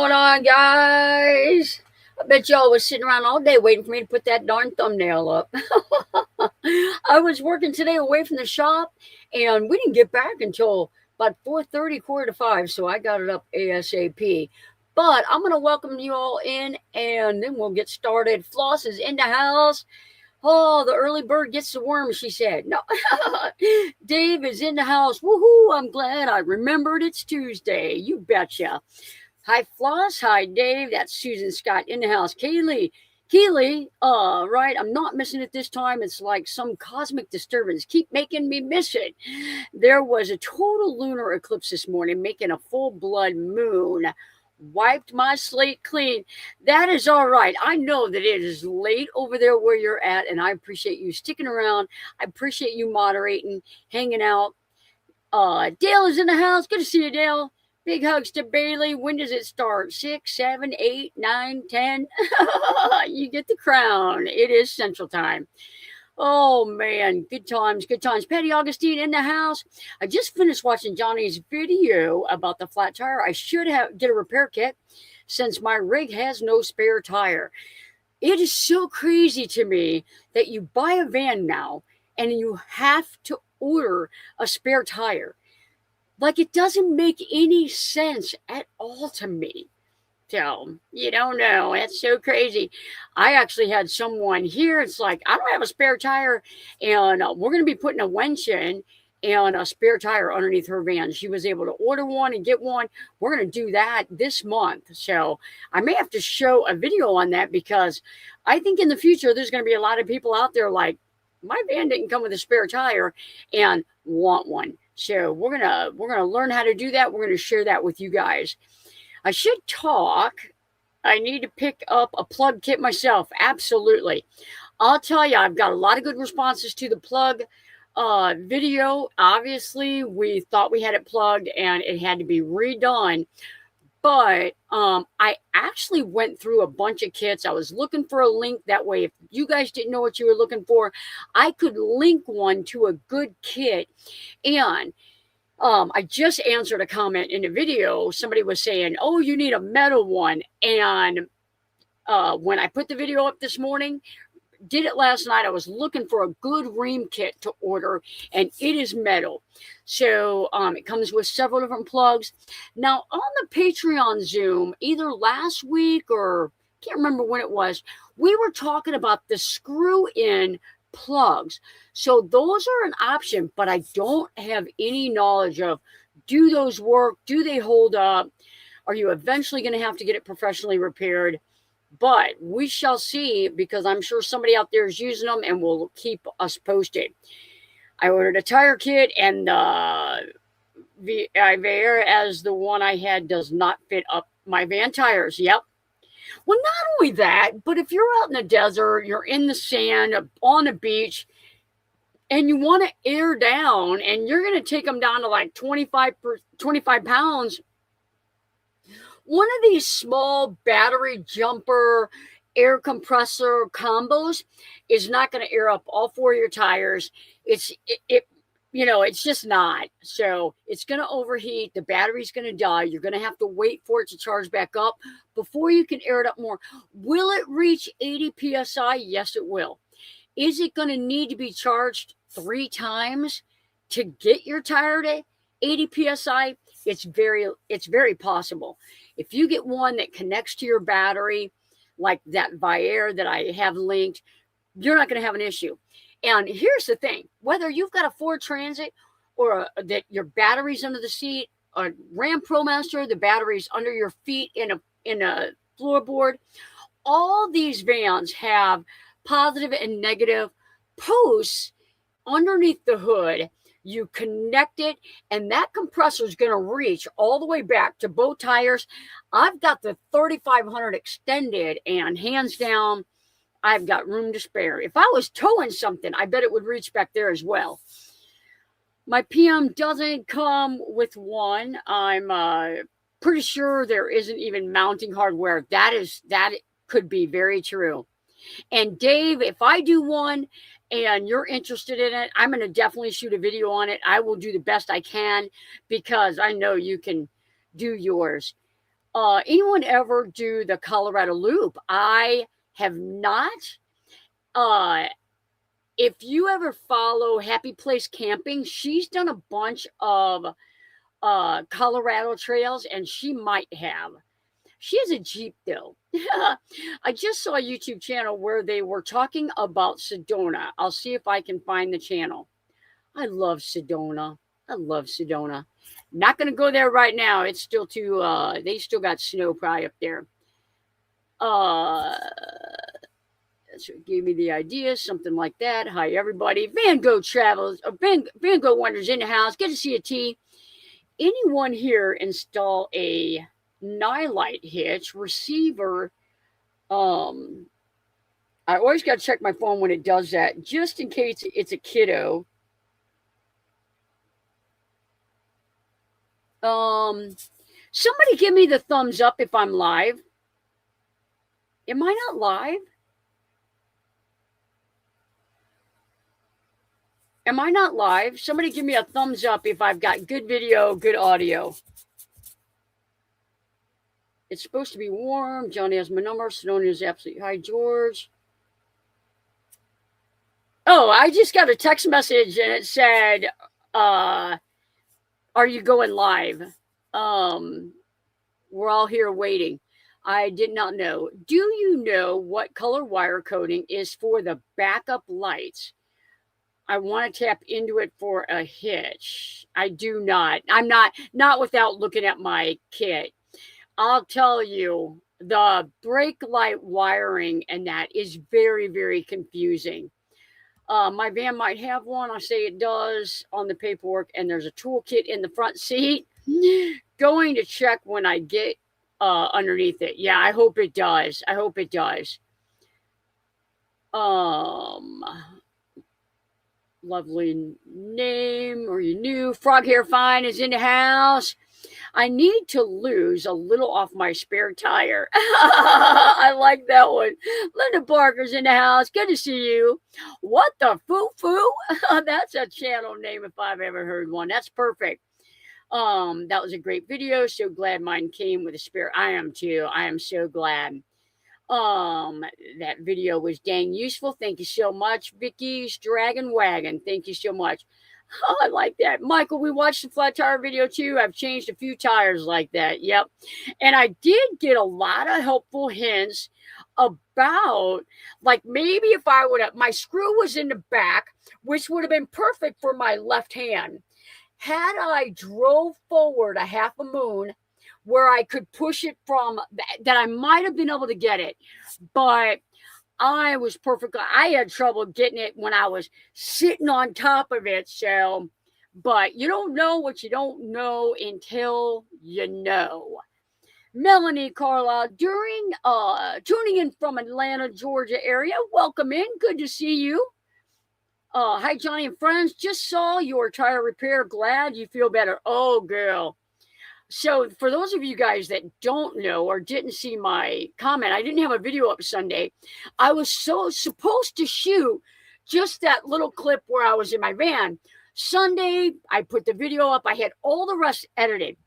going on, guys? I bet y'all was sitting around all day waiting for me to put that darn thumbnail up. I was working today away from the shop, and we didn't get back until about 4:30, quarter to 5, so I got it up ASAP. But I'm going to welcome you all in, and then we'll get started. Floss is in the house. Oh, the early bird gets the worm, she said. No, Dave is in the house. Woohoo, I'm glad I remembered it's Tuesday. You betcha. Hi, Floss. Hi, Dave. That's Susan Scott in the house. Keely, right, I'm not missing it this time. It's like some cosmic disturbance. Keep making me miss it. There was a total lunar eclipse this morning, making a full blood moon. Wiped my slate clean. That is all right. I know that it is late over there where you're at, and I appreciate you sticking around. I appreciate you moderating, hanging out. Dale is in the house. Good to see you, Dale. Big hugs to Bailey. When does it start? 6, 7, 8, 9, 10. You get the crown. It is Central Time. Oh, man. Good times, good times. Patty Augustine in the house. I just finished watching Johnny's video about the flat tire. I should get a repair kit since my rig has no spare tire. It is so crazy to me that you buy a van now and you have to order a spare tire. Like, it doesn't make any sense at all to me. So, you don't know. That's so crazy. I actually had someone here. It's like, I don't have a spare tire, and we're going to be putting a winch in and a spare tire underneath her van. She was able to order one and get one. We're going to do that this month. So I may have to show a video on that, because I think in the future there's going to be a lot of people out there like, my van didn't come with a spare tire and want one. So we're gonna learn how to do that. We're gonna share that with you guys. I should talk. I need to pick up a plug kit myself. Absolutely. I'll tell you, I've got a lot of good responses to the plug video. Obviously, we thought we had it plugged and it had to be redone. But I actually went through a bunch of kits. I was looking for a link. That way, if you guys didn't know what you were looking for, I could link one to a good kit. And I just answered a comment in the video. Somebody was saying, oh, you need a metal one. And when I put the video up this morning, did it last night, I was looking for a good ream kit to order, and it is metal. So it comes with several different plugs. Now, on the Patreon Zoom, either last week or can't remember when it was, we were talking about the screw-in plugs. So those are an option, but I don't have any knowledge of, do those work? Do they hold up? Are you eventually going to have to get it professionally repaired? But we shall see, because I'm sure somebody out there is using them and will keep us posted. I ordered a tire kit, and the Vieira, as the one I had, does not fit up my van tires. Yep. Well, not only that, but if you're out in the desert, you're in the sand, on a beach, and you want to air down, and you're going to take them down to like 25 pounds, one of these small battery jumper air compressor combos is not going to air up all four of your tires. It's just not. So it's going to overheat. The battery's going to die. You're going to have to wait for it to charge back up before you can air it up more. Will it reach 80 PSI? Yes, it will. Is it going to need to be charged 3 times to get your tire to 80 PSI? It's very possible. If you get one that connects to your battery, like that Vieira that I have linked, you're not going to have an issue. And here's the thing: whether you've got a Ford Transit or that your battery's under the seat, a Ram ProMaster, the battery's under your feet in a floorboard, all these vans have positive and negative posts underneath the hood. You connect it, and that compressor is going to reach all the way back to both tires. I've got the 3500 extended, and hands down, I've got room to spare. If I was towing something, I bet it would reach back there as well. My PM doesn't come with one. I'm pretty sure there isn't even mounting hardware. That could be very true. And Dave, if I do one and you're interested in it, I'm going to definitely shoot a video on it. I will do the best I can, because I know you can do yours. Anyone ever do the Colorado Loop? I have not. Uh, if you ever follow Happy Place Camping, she's done a bunch of Colorado trails, and she might have. She has a Jeep though. I just saw a YouTube channel where they were talking about Sedona. I'll see if I can find the channel. I love Sedona. I love Sedona. Not going to go there right now. It's still too, they still got snow probably up there. That's what gave me the idea, something like that. Hi, everybody. Van Gogh Travels, Van Gogh Wonders in the house. Good to see you, T. Anyone here install a nylite hitch receiver? I always got to check my phone when it does that, just in case it's a kiddo. Somebody give me the thumbs up if I'm live. Am I not live? Am I not live? Somebody give me a thumbs up if I've got good video, good audio. It's supposed to be warm. Johnny has my number. Sedona is absolutely. Hi, George. Oh, I just got a text message and it said, are you going live? We're all here waiting. I did not know. Do you know what color wire coating is for the backup lights? I want to tap into it for a hitch. I do not. I'm not without looking at my kit. I'll tell you, the brake light wiring and that is very, very confusing. My van might have one. I say it does on the paperwork, and there's a toolkit in the front seat. Going to check when I get underneath it. Yeah, I hope it does. I hope it does. Lovely name, or you knew. Frog Hair Fine is in the house. I need to lose a little off my spare tire. I like that one. Linda Barker's in the house. Good to see you. What the foo-foo? That's a channel name if I've ever heard one. That's perfect. That was a great video. So glad mine came with a spare. I am too. I am so glad. That video was dang useful. Thank you so much. Vicky's Dragon Wagon. Thank you so much. Oh, I like that. Michael, we watched the flat tire video too. I've changed a few tires like that. Yep. And I did get a lot of helpful hints about, like, maybe if I would have, my screw was in the back, which would have been perfect for my left hand. Had I drove forward a half a moon where I could push it from, that I might have been able to get it. But I was perfect. I had trouble getting it when I was sitting on top of it. So, but you don't know what you don't know until you know. Melanie Carlisle, tuning in from Atlanta, Georgia area. Welcome in. Good to see you. Hi, Johnny and friends. Just saw your tire repair. Glad you feel better. Oh, girl. So for those of you guys that don't know or didn't see my comment, I didn't have a video up Sunday. I was supposed to shoot just that little clip where I was in my van. Sunday, I put the video up. I had all the rest edited.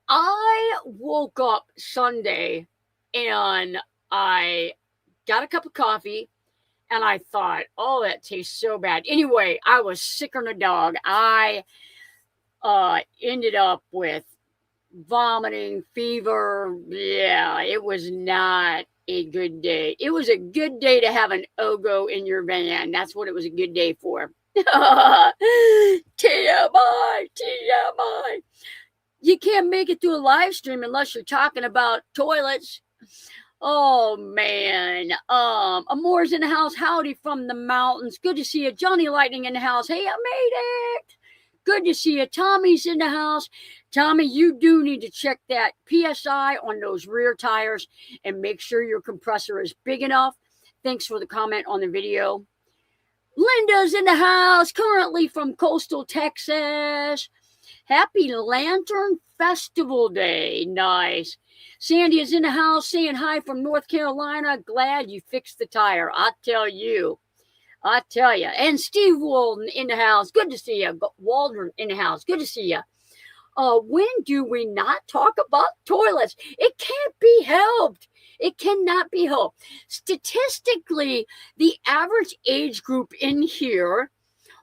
I woke up Sunday and I got a cup of coffee and I thought, oh, that tastes so bad. Anyway, I was sick on a dog. I ended up with vomiting, fever. Yeah, it was not a good day. It was a good day to have an OGO in your van. That's what it was a good day for. TMI, TMI. You can't make it to a live stream unless you're talking about toilets. Oh, man. Amore's in the house. Howdy from the mountains. Good to see you. Johnny Lightning in the house. Hey, I made it. Good to see you. Tommy's in the house. Tommy, you do need to check that PSI on those rear tires and make sure your compressor is big enough. Thanks for the comment on the video. Linda's in the house, currently from coastal Texas. Happy Lantern Festival Day. Nice. Sandy is in the house saying hi from North Carolina. Glad you fixed the tire. I tell you. And Steve Walden in the house. Good to see you. Waldron in the house. Good to see you. When do we not talk about toilets? It can't be helped. It cannot be helped. Statistically, the average age group in here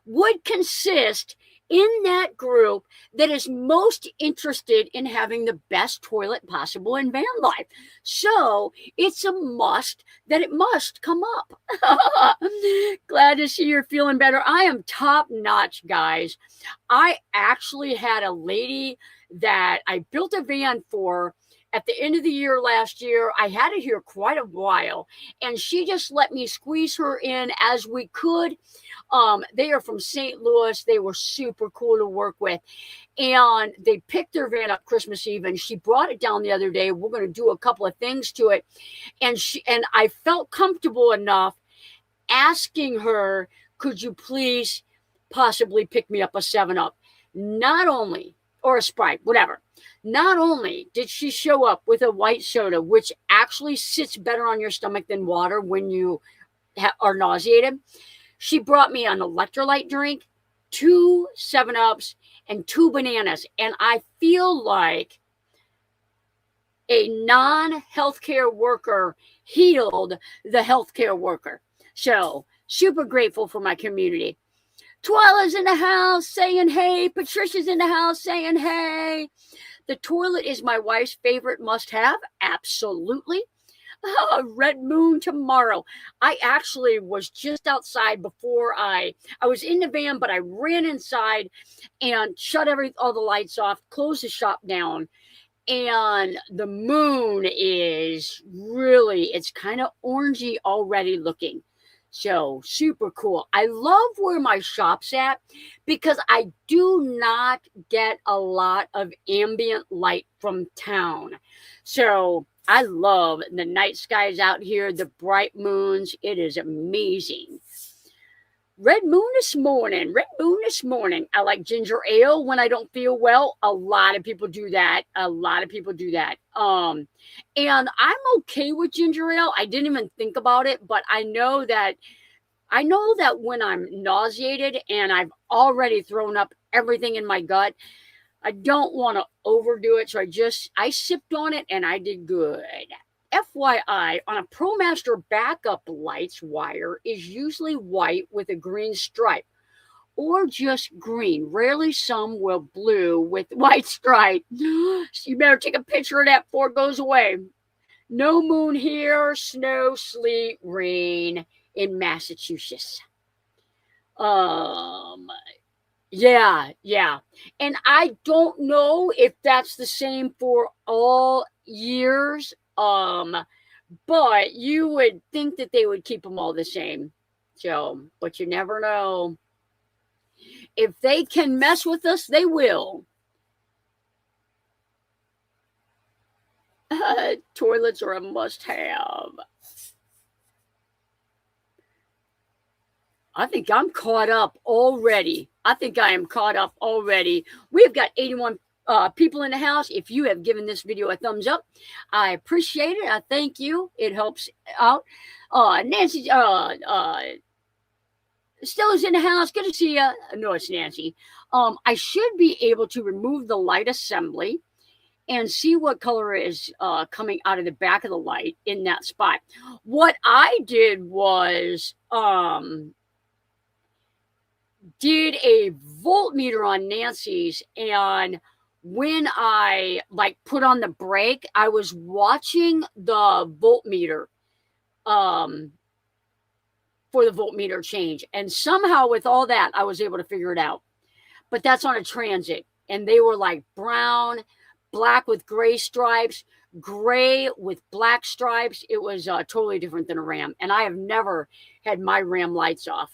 would consist in that group that is most interested in having the best toilet possible in van life. So it's a must that it must come up. Glad to see you're feeling better. I am top notch, guys. I actually had a lady that I built a van for at the end of the year last year. I had it here quite a while, and she just let me squeeze her in as we could. They are from St. Louis. They were super cool to work with. And they picked their van up Christmas Eve, and she brought it down the other day. We're going to do a couple of things to it. And I felt comfortable enough asking her, could you please possibly pick me up a 7-Up? Not only, or a Sprite, whatever. Not only did she show up with a white soda, which actually sits better on your stomach than water when you are nauseated, she brought me an electrolyte drink, 2 7-Ups, and 2 bananas. And I feel like a non-healthcare worker healed the healthcare worker. So super grateful for my community. Twyla's in the house saying hey. Patricia's in the house saying hey. The toilet is my wife's favorite must-have. Absolutely. Red moon tomorrow. I actually was just outside before I was in the van, but I ran inside and shut all the lights off, closed the shop down, and the moon is really, it's kind of orangey already looking. So super cool. I love where my shop's at because I do not get a lot of ambient light from town. So I love the night skies out here, the bright moons. It is amazing. Red moon this morning. Red moon this morning. I like ginger ale when I don't feel well. A lot of people do that. A lot of people do that. And I'm okay with ginger ale. I didn't even think about it, but I know that when I'm nauseated and I've already thrown up everything in my gut, I don't want to overdo it. So I sipped on it and I did good. FYI, on a ProMaster backup lights, wire is usually white with a green stripe or just green. Rarely some will blue with white stripe. So you better take a picture of that before it goes away. No moon here, snow, sleet, rain in Massachusetts. Yeah. And I don't know if that's the same for all years. But you would think that they would keep them all the same. So, but you never know. If they can mess with us, they will. Toilets are a must-have. I think I'm caught up already. I think I am caught up already. We've got 81 people in the house. If you have given this video a thumbs up, I appreciate it. I thank you. It helps out. Nancy, Stella's in the house. Good to see you. No, it's Nancy. I should be able to remove the light assembly and see what color is coming out of the back of the light in that spot. What I did was did a voltmeter on Nancy's, and when I put on the brake, I was watching the voltmeter for the voltmeter change. And somehow with all that, I was able to figure it out. But that's on a Transit. And they were like brown, black with gray stripes, gray with black stripes. It was totally different than a Ram. And I have never had my Ram lights off.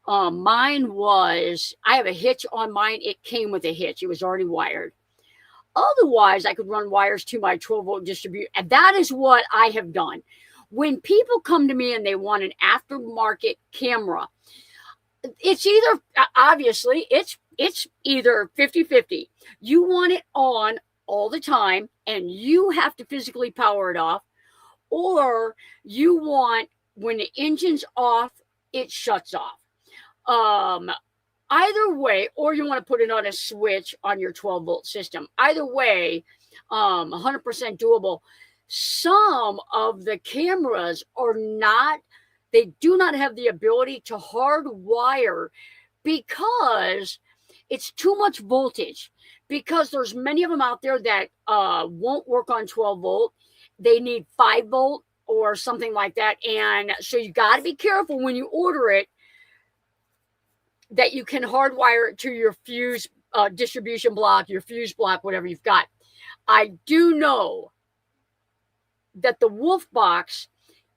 Mine was, I have a hitch on mine. It came with a hitch. It was already wired. Otherwise, I could run wires to my 12-volt distributor. And that is what I have done. When people come to me and they want an aftermarket camera, it's either, obviously, it's either 50-50. You want it on all the time and you have to physically power it off, or you want, when the engine's off, it shuts off. Either way, or you want to put it on a switch on your 12-volt system. Either way, 100% doable. Some of the cameras are not, they do not have the ability to hardwire because it's too much voltage. Because there's many of them out there that won't work on 12 volt. They need 5 volt or something like that. And so you got to be careful when you order it that you can hardwire it to your fuse distribution block, your fuse block, whatever you've got. I do know that the Wolf box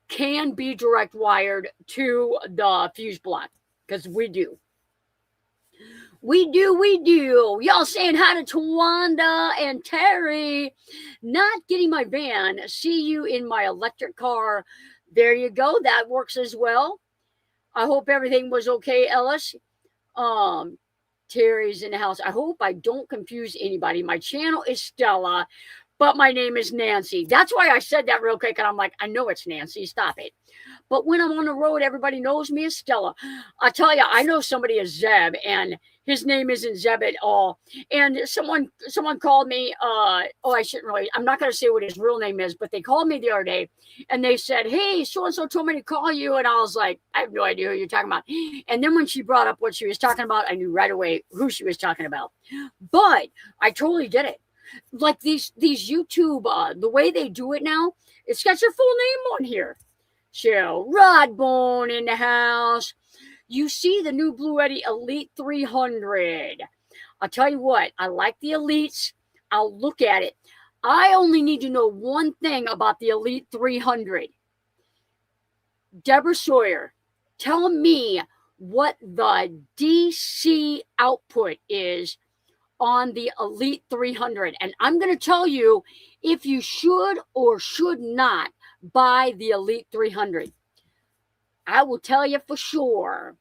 can be direct wired to the fuse block, because we do. We do. Y'all saying hi to Tawanda and Terry. Not getting my van. See you in my electric car. There you go. That works as well. I hope everything was okay, Ellis. Terry's in the house. I hope I don't confuse anybody. My channel is Stella, but my name is Nancy. That's why I said that real quick. And I'm like, I know it's Nancy. Stop it. But when I'm on the road, everybody knows me as Stella. I tell you, I know somebody as Zeb, and his name isn't Zeb at all. And someone called me, I shouldn't really, I'm not going to say what his real name is, but they called me the other day and they said, hey, so-and-so told me to call you. And I was like, I have no idea who you're talking about. And then when she brought up what she was talking about, I knew right away who she was talking about. But I totally get it. Like these YouTube, the way they do it now, it's got your full name on here. So, Rodbone in the house. You see the new Blue Eddy Elite 300. I'll tell you what, I like the Elites. I'll look at it. I only need to know one thing about the Elite 300. Deborah Sawyer, tell me what the DC output is on the Elite 300. And I'm going to tell you if you should or should not buy the Elite 300. I will tell you for sure.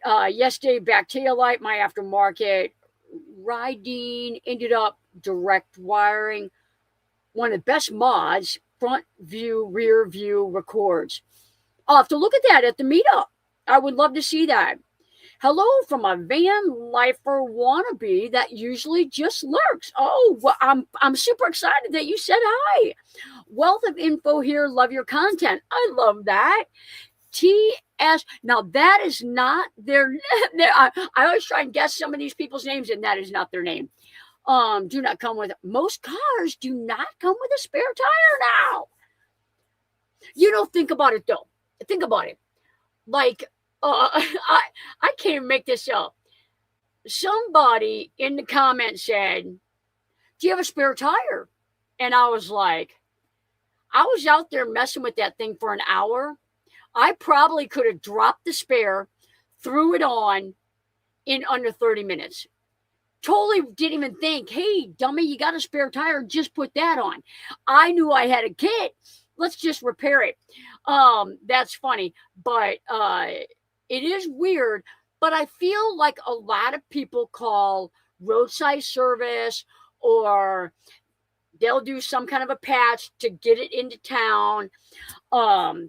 Yesterday, Bacterialite, my aftermarket, Rydeen ended up direct wiring. One of the best mods, front view, rear view records. I'll have to look at that at the meetup. I would love to see that. Hello from a van lifer wannabe that usually just lurks. Oh, well, I'm super excited that you said hi. Wealth of info here. Love your content. I love that. TS. Now that is not their. I always try and guess some of these people's names, and that is not their name. Do not come with most cars. Do not come with a spare tire now. You know, think about it though. Think about it. Like. I can't even make this up. Somebody in the comments said, do you have a spare tire? And I was like, I was out there messing with that thing for an hour. I probably could have dropped the spare, threw it on in under 30 minutes. Totally didn't even think, hey, dummy, you got a spare tire, just put that on. I knew I had a kit. Let's just repair it. That's funny. But it is weird, but I feel like a lot of people call roadside service, or they'll do some kind of a patch to get it into town.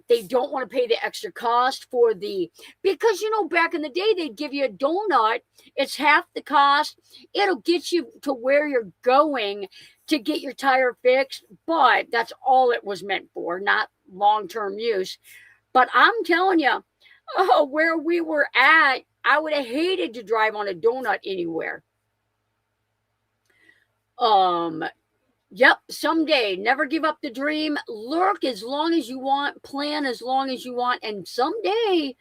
They don't want to pay the extra cost for because, you know, back in the day, they'd give you a donut. It's half the cost. It'll get you to where you're going to get your tire fixed, but that's all it was meant for, not long-term use. But I'm telling you, where we were at, I would have hated to drive on a donut anywhere. Yep, someday. Never give up the dream. Lurk as long as you want. Plan as long as you want. And someday,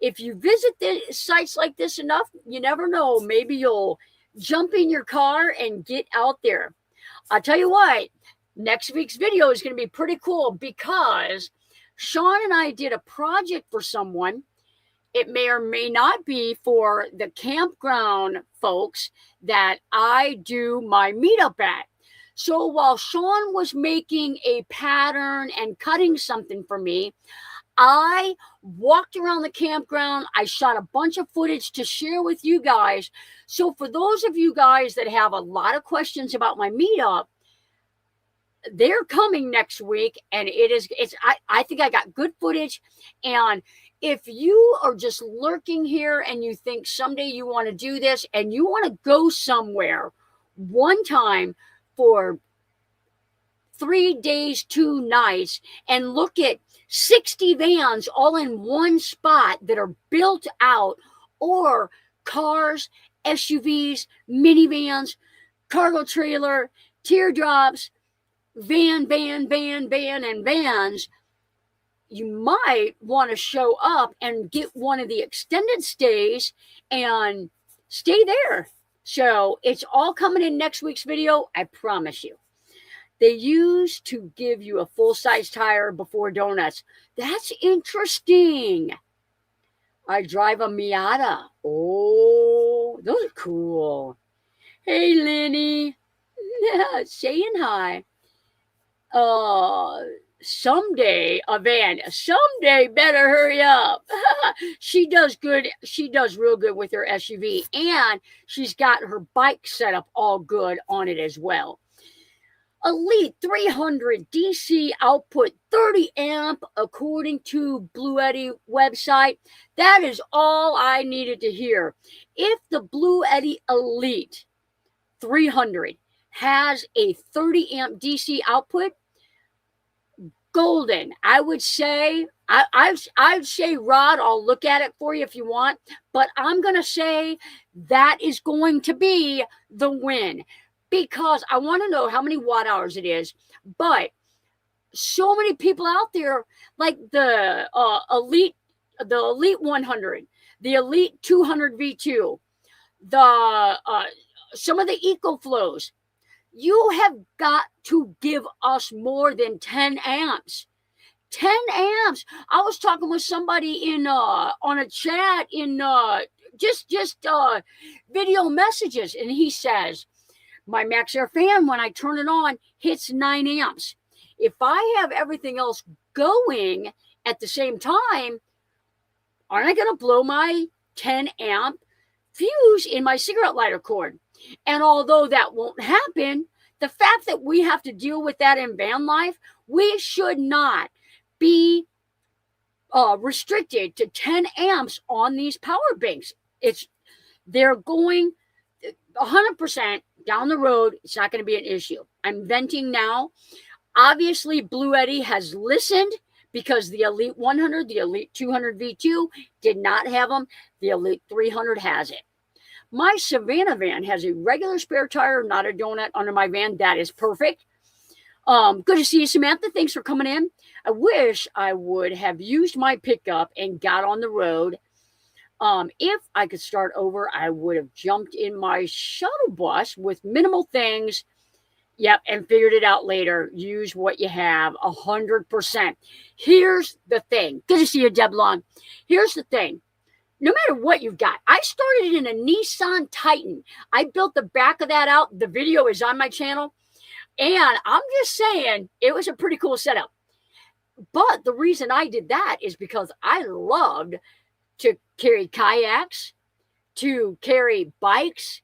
if you visit the sites like this enough, you never know. Maybe you'll jump in your car and get out there. I'll tell you what, next week's video is going to be pretty cool because Sean and I did a project for someone. It may or may not be for the campground folks that I do my meetup at. So while Sean was making a pattern and cutting something for me, I walked around the campground. I shot a bunch of footage to share with you guys. So for those of you guys that have a lot of questions about my meetup, they're coming next week, and I think I got good footage. And if you are just lurking here and you think someday you want to do this and you want to go somewhere one time for 3 days, 2 nights, and look at 60 vans all in one spot that are built out, or cars, SUVs, minivans, cargo trailer, teardrops, van, and vans, you might want to show up and get one of the extended stays and stay there. So it's all coming in next week's video, I promise you. They used to give you a full-size tire before donuts. That's interesting. I drive a Miata. Oh, those are cool. Hey, Lenny. Saying hi. Someday a van. Someday, better hurry up. She does good. She does real good with her SUV, and she's got her bike set up all good on it as well. Elite 300 DC output, 30 amp, according to Blue Eddy website. That is all I needed to hear. If the Blue Eddy Elite 300 has a 30 amp DC output, golden. I would say, I'd say, Rod, I'll look at it for you if you want, but I'm going to say that is going to be the win, because I want to know how many watt hours it is. But so many people out there, like the Elite 100, the Elite 200 V2, the some of the EcoFlows, you have got to give us more than 10 amps. 10 amps. I was talking with somebody in on a chat in just video messages, and he says, my Max Air fan, when I turn it on, hits 9 amps. If I have everything else going at the same time, aren't I going to blow my 10 amp fuse in my cigarette lighter cord? And although that won't happen, the fact that we have to deal with that in van life, we should not be restricted to 10 amps on these power banks. They're going 100% down the road. It's not going to be an issue. I'm venting now. Obviously, Blue Eddy has listened, because the Elite 100, the Elite 200 V2 did not have them. The Elite 300 has it. My Savannah van has a regular spare tire, not a donut, under my van. That is perfect. Good to see you, Samantha. Thanks for coming in. I wish I would have used my pickup and got on the road. If I could start over, I would have jumped in my shuttle bus with minimal things. Yep, and figured it out later. Use what you have, 100%. Here's the thing. Good to see you, Deb Long. Here's the thing. No matter what you've got, I started in a Nissan Titan. I built the back of that out. The video is on my channel. And I'm just saying, it was a pretty cool setup. But the reason I did that is because I loved to carry kayaks, to carry bikes,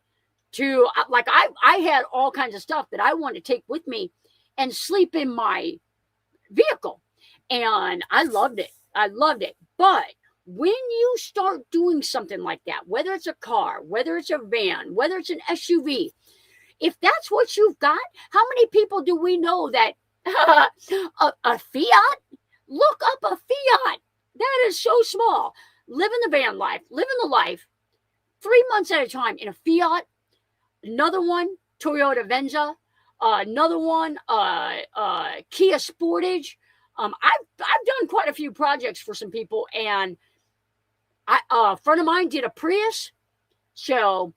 to, like, I had all kinds of stuff that I wanted to take with me and sleep in my vehicle. And I loved it. I loved it. But when you start doing something like that, whether it's a car, whether it's a van, whether it's an SUV, if that's what you've got, how many people do we know that a Fiat? Look up a Fiat. That is so small. Living the van life, living the life, 3 months at a time in a Fiat. Another one, Toyota Venza. Another one, Kia Sportage. I've done quite a few projects for some people, and a friend of mine did a Prius. So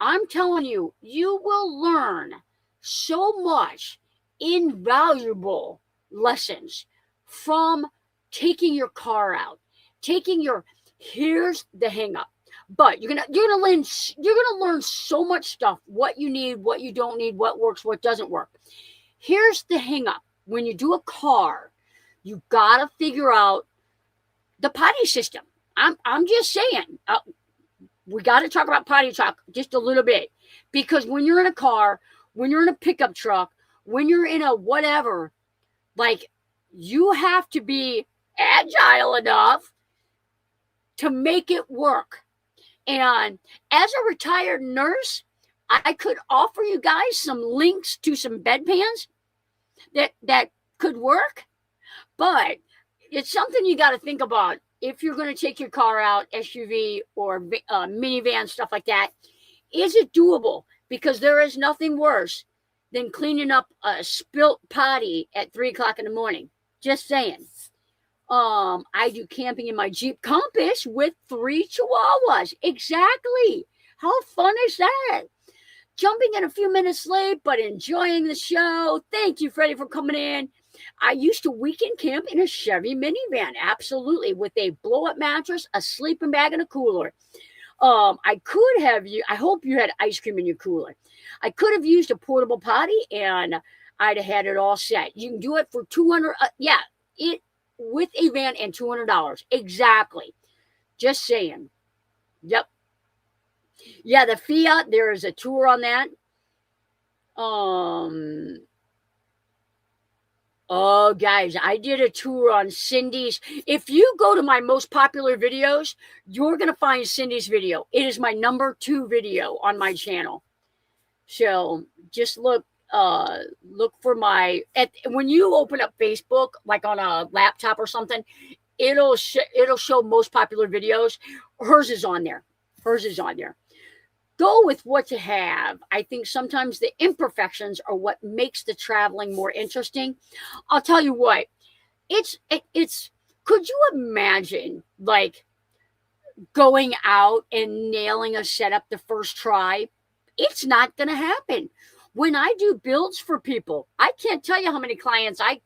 I'm telling you, you will learn so much invaluable lessons from taking your car out, here's the hang up. But you're gonna learn so much stuff, what you need, what you don't need, what works, what doesn't work. Here's the hang up. When you do a car, you gotta figure out the potty system. I'm just saying, we got to talk about potty talk just a little bit, because when you're in a car, when you're in a pickup truck, when you're in a whatever, like, you have to be agile enough to make it work. And as a retired nurse, I could offer you guys some links to some bedpans that could work, but it's something you got to think about if you're going to take your car out, SUV or minivan, stuff like that. Is it doable? Because there is nothing worse than cleaning up a spilt potty at 3 o'clock in the morning. Just saying. I do camping in my Jeep Compass with 3 Chihuahuas. Exactly. How fun is that? Jumping in a few minutes late, but enjoying the show. Thank you, Freddie, for coming in. I used to weekend camp in a Chevy minivan, absolutely, with a blow-up mattress, a sleeping bag, and a cooler. I could have I hope you had ice cream in your cooler. I could have used a portable potty, and I'd have had it all set. You can do it for $200. It with a van and $200. Exactly. Just saying. Yep. Yeah, the Fiat, there is a tour on that. Oh, guys, I did a tour on Cindy's. If you go to my most popular videos, you're going to find Cindy's video. It is my number 2 video on my channel. So just look for when you open up Facebook, like on a laptop or something, it'll show most popular videos. Hers is on there. Go with what you have. I think sometimes the imperfections are what makes the traveling more interesting. I'll tell you what, it's could you imagine, like, going out and nailing a setup the first try? It's not going to happen. When I do builds for people, I can't tell you how many clients that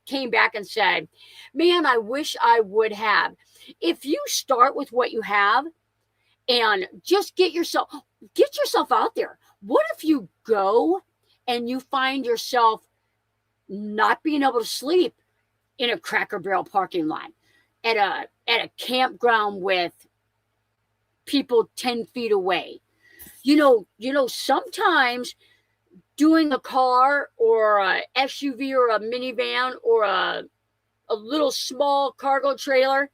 came back and said, man, I wish I would have. If you start with what you have and just get yourself out there. What if you go and you find yourself not being able to sleep in a Cracker Barrel parking lot, at a campground with people 10 feet away? You know, sometimes doing a car or a SUV or a minivan or a little small cargo trailer,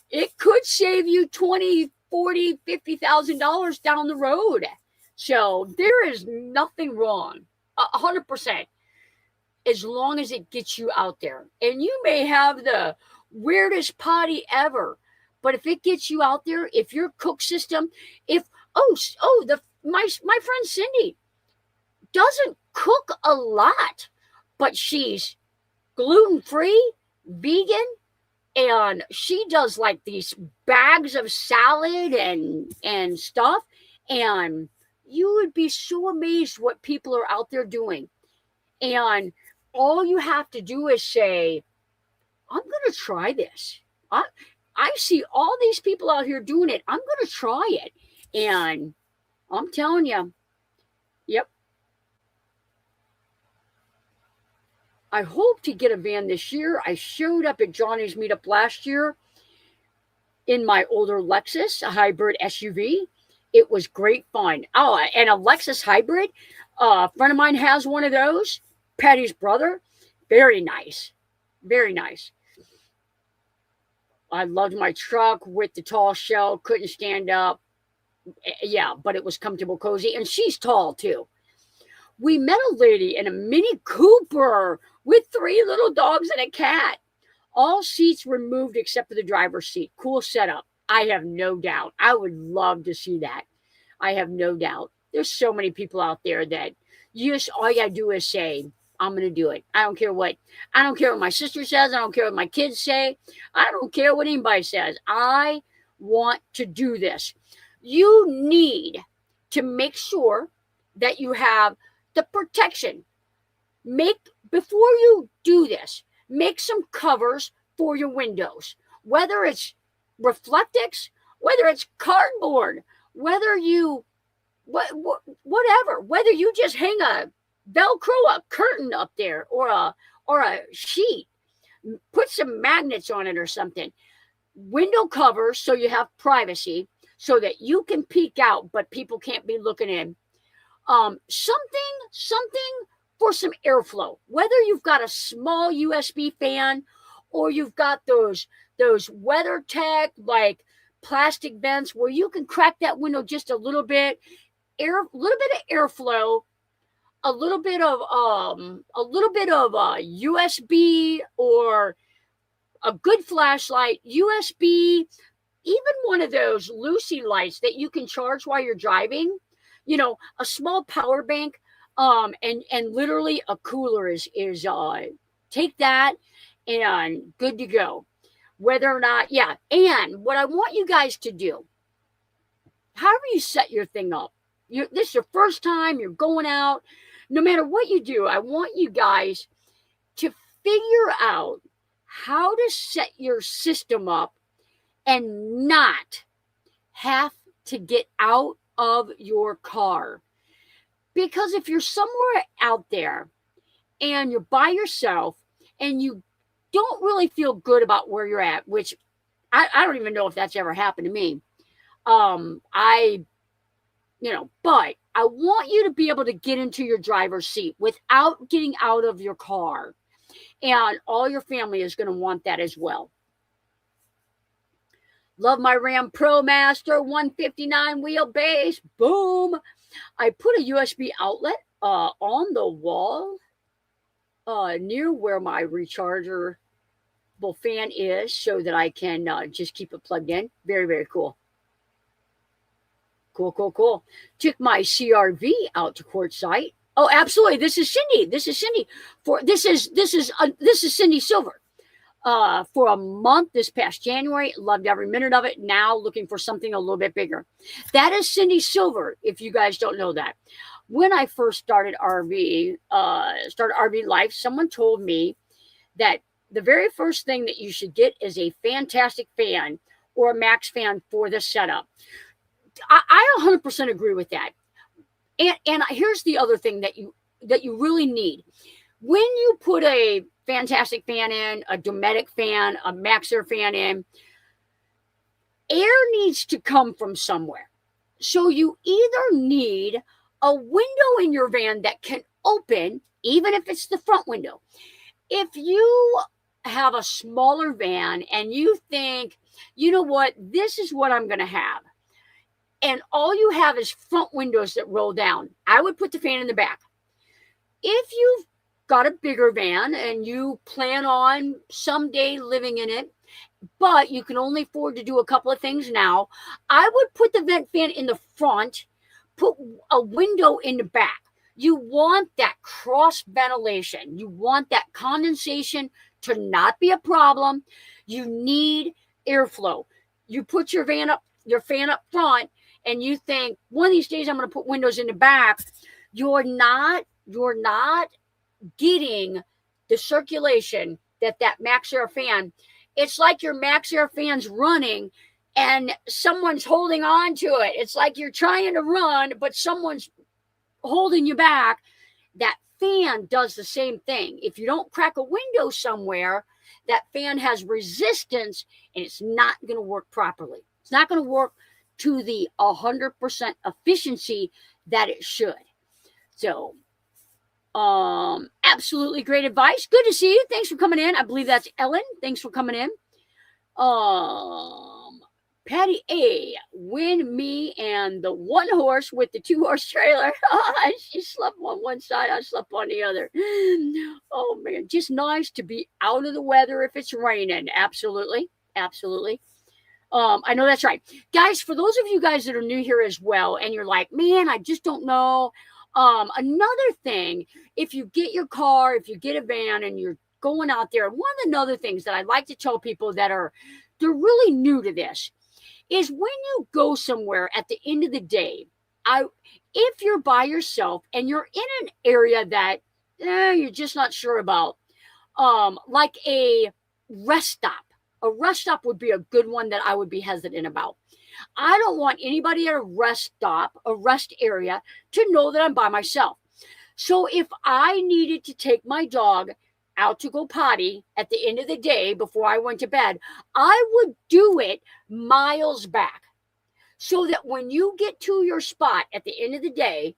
it could save you $20,000, $40,000, $50,000 down the road. So there is nothing wrong, 100%, as long as it gets you out there. And you may have the weirdest potty ever, but if it gets you out there, if your cook system, my friend Cindy doesn't cook a lot, but she's gluten-free, vegan, and she does like these bags of salad and stuff. And you would be so amazed what people are out there doing. And all you have to do is say, I'm going to try this. I see all these people out here doing it. I'm going to try it. And I'm telling you, yep. I hope to get a van this year. I showed up at Johnny's meetup last year in my older Lexus, a hybrid SUV. It was great fun. Oh, and a Lexus hybrid. A friend of mine has one of those. Patty's brother. Very nice. Very nice. I loved my truck with the tall shell. Couldn't stand up. Yeah, but it was comfortable, cozy. And she's tall, too. We met a lady in a Mini Cooper with 3 little dogs and a cat. All seats removed except for the driver's seat. Cool setup. I have no doubt. I would love to see that. I have no doubt. There's so many people out there that all you gotta do is say, I'm going to do it. I don't care what my sister says. I don't care what my kids say. I don't care what anybody says. I want to do this. You need to make sure that you have the protection. Before you do this, make some covers for your windows, whether it's Reflectix, whether it's cardboard, whether you whatever, whether you just hang a Velcro curtain up there or a sheet, put some magnets on it or something. Window covers so you have privacy, so that you can peek out, but people can't be looking in. Something for some airflow. Whether you've got a small USB fan or you've got those WeatherTech like plastic vents where you can crack that window just a little bit, little bit of airflow, a little bit of USB or a good flashlight, USB, even one of those Lucy lights that you can charge while you're driving, a small power bank, and literally a cooler is take that and good to go. Whether or not, yeah. And what I want you guys to do, however you set your thing up, this is your first time you're going out, no matter what you do, I want you guys to figure out how to set your system up and not have to get out of your car. Because if you're somewhere out there and you're by yourself and you don't really feel good about where you're at, which I don't even know if that's ever happened to me. But I want you to be able to get into your driver's seat without getting out of your car. And all your family is going to want that as well. Love my Ram ProMaster 159 wheelbase. Boom. I put a USB outlet on the wall near where my rechargeable fan is so that I can just keep it plugged in. Very, very cool. Cool. Took my CRV out to Quartzsite. Oh, absolutely. This is Cindy. This is Cindy Silver. For a month this past January, loved every minute of it. Now looking for something a little bit bigger. That is Cindy Silver, if you guys don't know that. When I first started RV life, someone told me that the very first thing that you should get is a fantastic fan or a max fan for the setup. I 100% agree with that. And here's the other thing that you really need. When you put a fantastic fan in, a Dometic fan, a Maxxair fan in, air needs to come from somewhere. So you either need a window in your van that can open, even if it's the front window. If you have a smaller van and you think, you know what, this is what I'm going to have, and all you have is front windows that roll down, I would put the fan in the back. If you've got a bigger van and you plan on someday living in it, but you can only afford to do a couple of things now, I would put the vent fan in the front, put a window in the back. You want that cross ventilation. You want that condensation to not be a problem. You need airflow. You put your fan up front, and you think one of these days I'm going to put windows in the back. You're not getting the circulation that Maxxair fan. It's like your Maxxair fan's running and someone's holding on to it. It's like you're trying to run, but someone's holding you back. That fan does the same thing. If you don't crack a window somewhere, that fan has resistance and it's not going to work properly. It's not going to work to the 100% efficiency that it should. So, absolutely great advice. Good to see you. Thanks for coming in. I believe that's Ellen. Thanks for coming in. Patty A, win me and the one horse with the 2-horse trailer. She slept on one side, I slept on the other. Oh man, just nice to be out of the weather if it's raining. Absolutely. I know that's right. Guys, for those of you guys that are new here as well, and you're like, man, I just don't know. Another thing, if you get your car, if you get a van and you're going out there, one of the other things that I'd like to tell people they're really new to this is when you go somewhere at the end of the day, if you're by yourself and you're in an area that you're just not sure about, like a rest stop. A rest stop would be a good one that I would be hesitant about. I don't want anybody at a rest stop, a rest area, to know that I'm by myself. So if I needed to take my dog out to go potty at the end of the day before I went to bed, I would do it miles back so that when you get to your spot at the end of the day,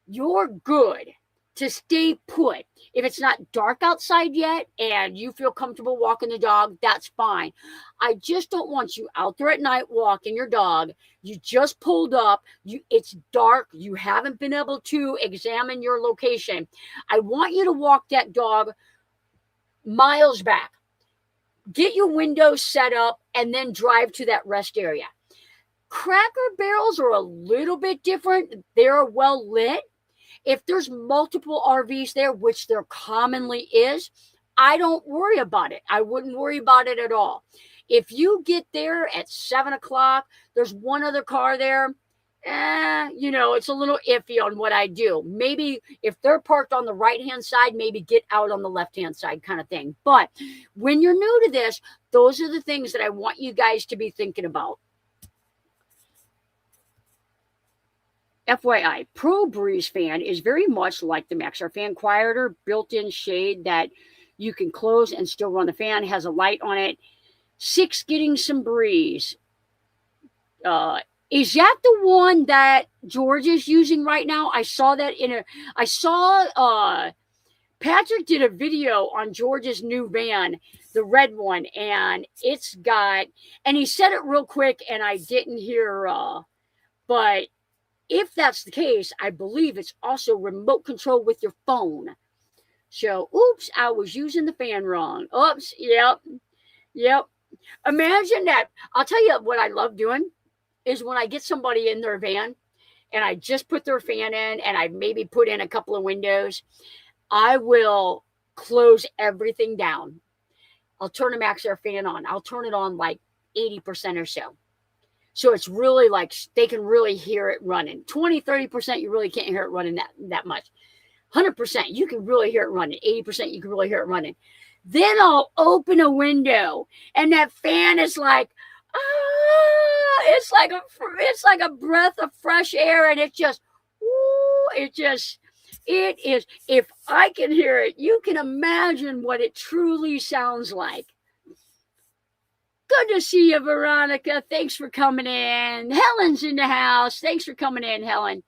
you're good to stay put. If it's not dark outside yet and you feel comfortable walking the dog, that's fine. I just don't want you out there at night walking your dog. You just pulled up, it's dark, you haven't been able to examine your location. I want you to walk that dog miles back. Get your windows set up and then drive to that rest area. Cracker Barrels are a little bit different. They're well lit. If there's multiple RVs there, which there commonly is, I don't worry about it. I wouldn't worry about it at all. If you get there at 7 o'clock, there's one other car there, it's a little iffy on what I do. Maybe if they're parked on the right-hand side, maybe get out on the left-hand side kind of thing. But when you're new to this, those are the things that I want you guys to be thinking about. FYI, Pro Breeze fan is very much like the Maxar fan, quieter, built-in shade that you can close and still run the fan, has a light on it. 6 getting some breeze. Is that the one that George is using right now? I saw that Patrick did a video on George's new van, the red one, and and he said it real quick and I didn't hear, but if that's the case, I believe it's also remote control with your phone. So, oops, I was using the fan wrong. Oops, yep. Imagine that. I'll tell you what I love doing is when I get somebody in their van and I just put their fan in and I maybe put in a couple of windows, I will close everything down. I'll turn the Maxar fan on. I'll turn it on like 80% or so. So it's really like they can really hear it running. 20, 30%, you really can't hear it running that much. 100%, you can really hear it running. 80%, you can really hear it running. Then I'll open a window, and that fan is like, it's like a breath of fresh air, and it is. If I can hear it, you can imagine what it truly sounds like. Good to see you, Veronica. Thanks for coming in. Helen's in the house. Thanks for coming in, Helen.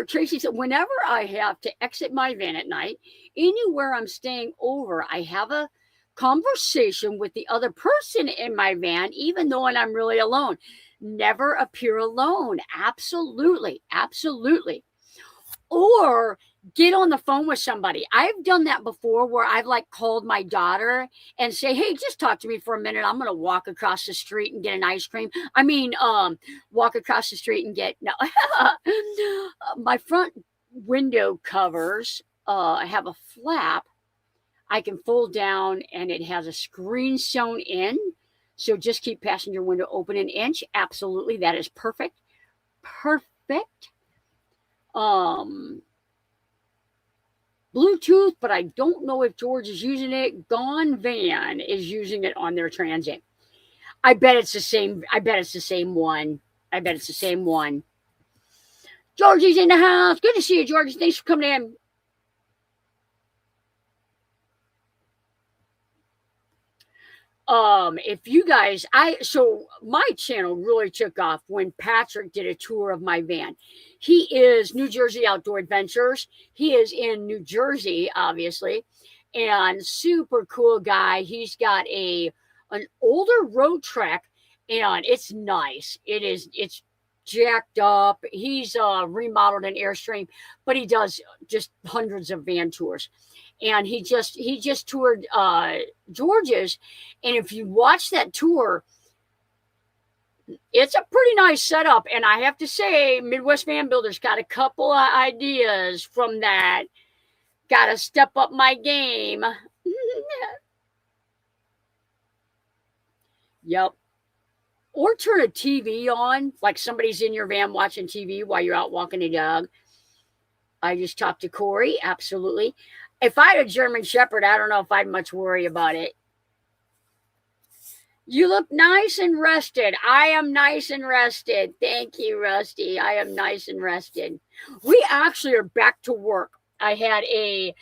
Tracy said, whenever I have to exit my van at night, anywhere I'm staying over, I have a conversation with the other person in my van, even though I'm really alone. Never appear alone. Absolutely. Or get on the phone with somebody. I've done that before where I've called my daughter and say, hey, just talk to me for a minute. I'm going to walk across the street and get an ice cream. Walk across the street and get, no. My front window covers have a flap I can fold down and it has a screen sewn in. So just keep passenger window open an inch. Absolutely. That is perfect. Bluetooth, but I don't know if George is using it. Gone Van is using it on their Transit. I bet it's the same one. Georgie's in the house. Good to see you, Georgie. Thanks for coming in. If you guys, so my channel really took off when Patrick did a tour of my van. He is New Jersey Outdoor Adventures. He is in New Jersey, obviously, and super cool guy. He's got an older road trek, and it's nice. It's jacked up. He's remodeled an Airstream, but he does just hundreds of van tours. And he just toured George's, and if you watch that tour, it's a pretty nice setup. And I have to say, Midwest Van Builders got a couple of ideas from that. Got to step up my game. Yep. Or turn a TV on, like somebody's in your van watching TV while you're out walking the dog. I just talked to Corey. Absolutely. If I had a German Shepherd, I don't know if I'd much worry about it. You look nice and rested. I am nice and rested. Thank you, Rusty. I am nice and rested. We actually are back to work. I had a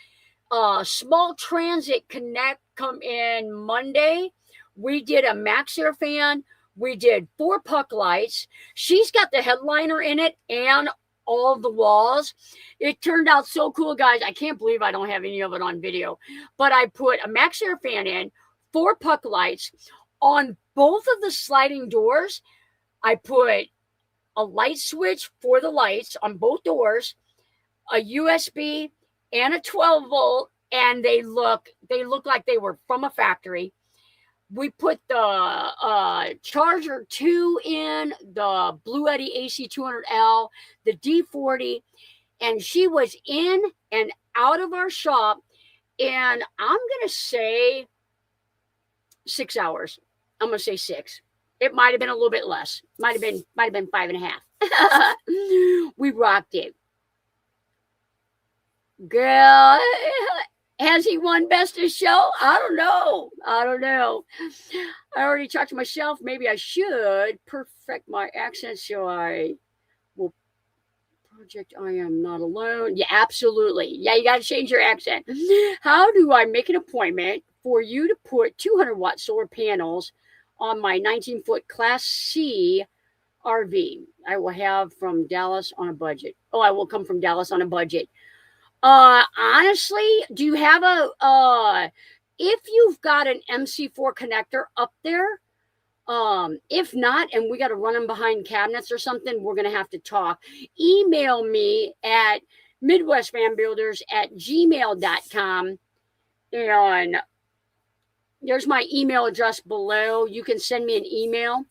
small Transit Connect come in Monday. We did a Maxar fan. We did 4 puck lights. She's got the headliner in it and all of the walls. It turned out so cool, guys. I can't believe I don't have any of it on video. But I put a max air fan in, 4 puck lights. On both of the sliding doors, I put a light switch for the lights on both doors, a USB, and a 12 volt, and they look like they were from a factory. We put the Charger 2 in, the Blue Eddy AC 200L, the D40, and she was in and out of our shop, and I'm going to say 6 hours. I'm going to say 6. It might have been a little bit less. Might have been 5.5. We rocked it. Girl, has he won Best of Show? I don't know. I already talked to myself. Maybe I should perfect my accent so I will project I am not alone. Yeah, absolutely. Yeah, you got to change your accent. How do I make an appointment for you to put 200-watt solar panels on my 19-foot Class C RV? I will have from Dallas on a budget. Oh, I will come from Dallas on a budget. Honestly, do you have if you've got an MC4 connector up there, if not, and we got to run them behind cabinets or something, we're going to have to talk. Email me at midwestvanbuilders@gmail.com, and there's my email address below. You can send me an email.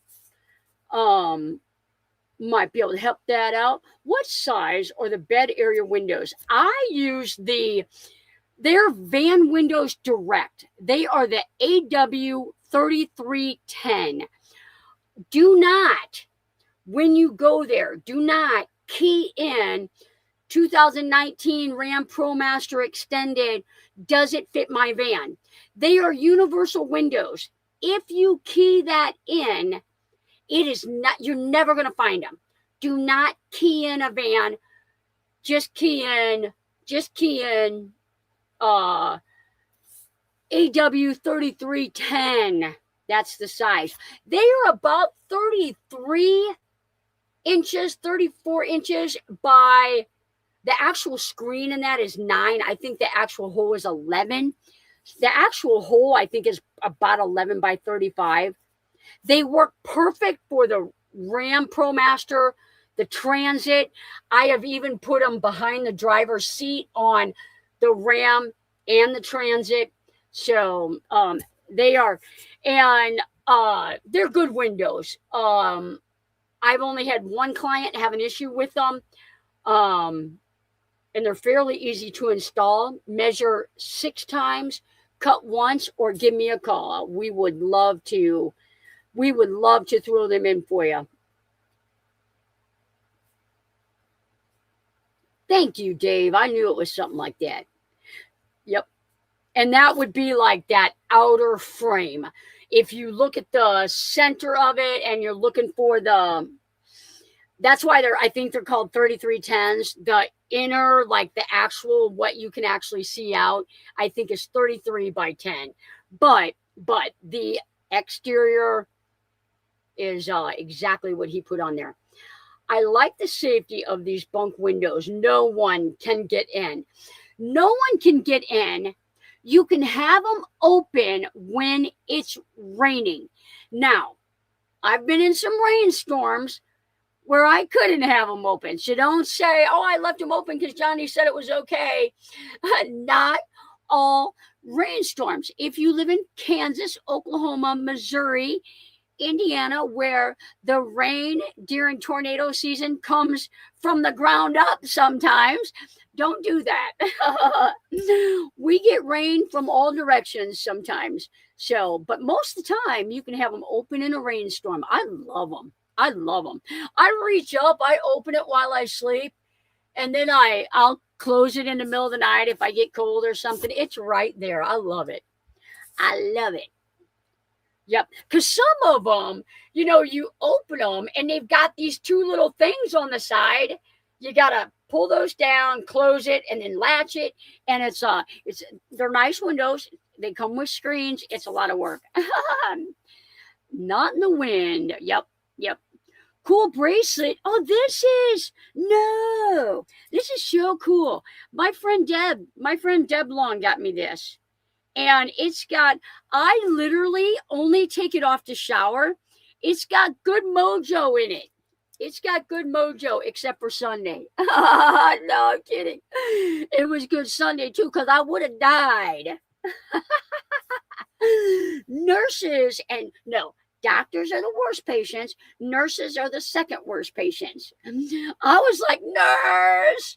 Might be able to help that out. What size are the bed area windows? I use their van windows direct. They are the AW3310. Do not, when you go there, do not key in 2019 Ram ProMaster Extended. Does it fit my van? They are universal windows. If you key that in, it is not, you're never going to find them. Do not key in a van. Just key in AW3310. That's the size. They are about 33 inches, 34 inches by the actual screen, and that is 9. I think the actual hole is 11. The actual hole, I think, is about 11 by 35. They work perfect for the Ram ProMaster, the Transit. I have even put them behind the driver's seat on the Ram and the Transit. So they are, and they're good windows. I've only had one client have an issue with them, and they're fairly easy to install. Measure 6 times, cut once, or give me a call. We would love to throw them in for you. Thank you, Dave. I knew it was something like that. Yep. And that would be like that outer frame. If you look at the center of it and you're looking for that's why I think they're called 3310s. The inner, like the actual, what you can actually see out, I think is 33 by 10. But the exterior is exactly what he put on there. I like the safety of these bunk windows. No one can get in. No one can get in. You can have them open when it's raining. Now, I've been in some rainstorms where I couldn't have them open. So don't say, oh, I left them open because Johnny said it was okay. Not all rainstorms. If you live in Kansas, Oklahoma, Missouri, Indiana, where the rain during tornado season comes from the ground up sometimes, don't do that. We get rain from all directions sometimes. So, but most of the time you can have them open in a rainstorm. I love them. I reach up, I open it while I sleep, and then I'll close it in the middle of the night if I get cold or something. It's right there. I love it. Yep. Because some of them, you open them and they've got these 2 little things on the side. You got to pull those down, close it, and then latch it. And they're nice windows. They come with screens. It's a lot of work. Not in the wind. Yep. Yep. Cool bracelet. Oh, this is so cool. My friend Deb Long got me this. And I literally only take it off to shower. It's got good mojo in it. It's got good mojo, except for Sunday. No, I'm kidding. It was good Sunday too, because I would have died. Nurses and no, doctors are the worst patients. Nurses are the second worst patients. I was like, nurse.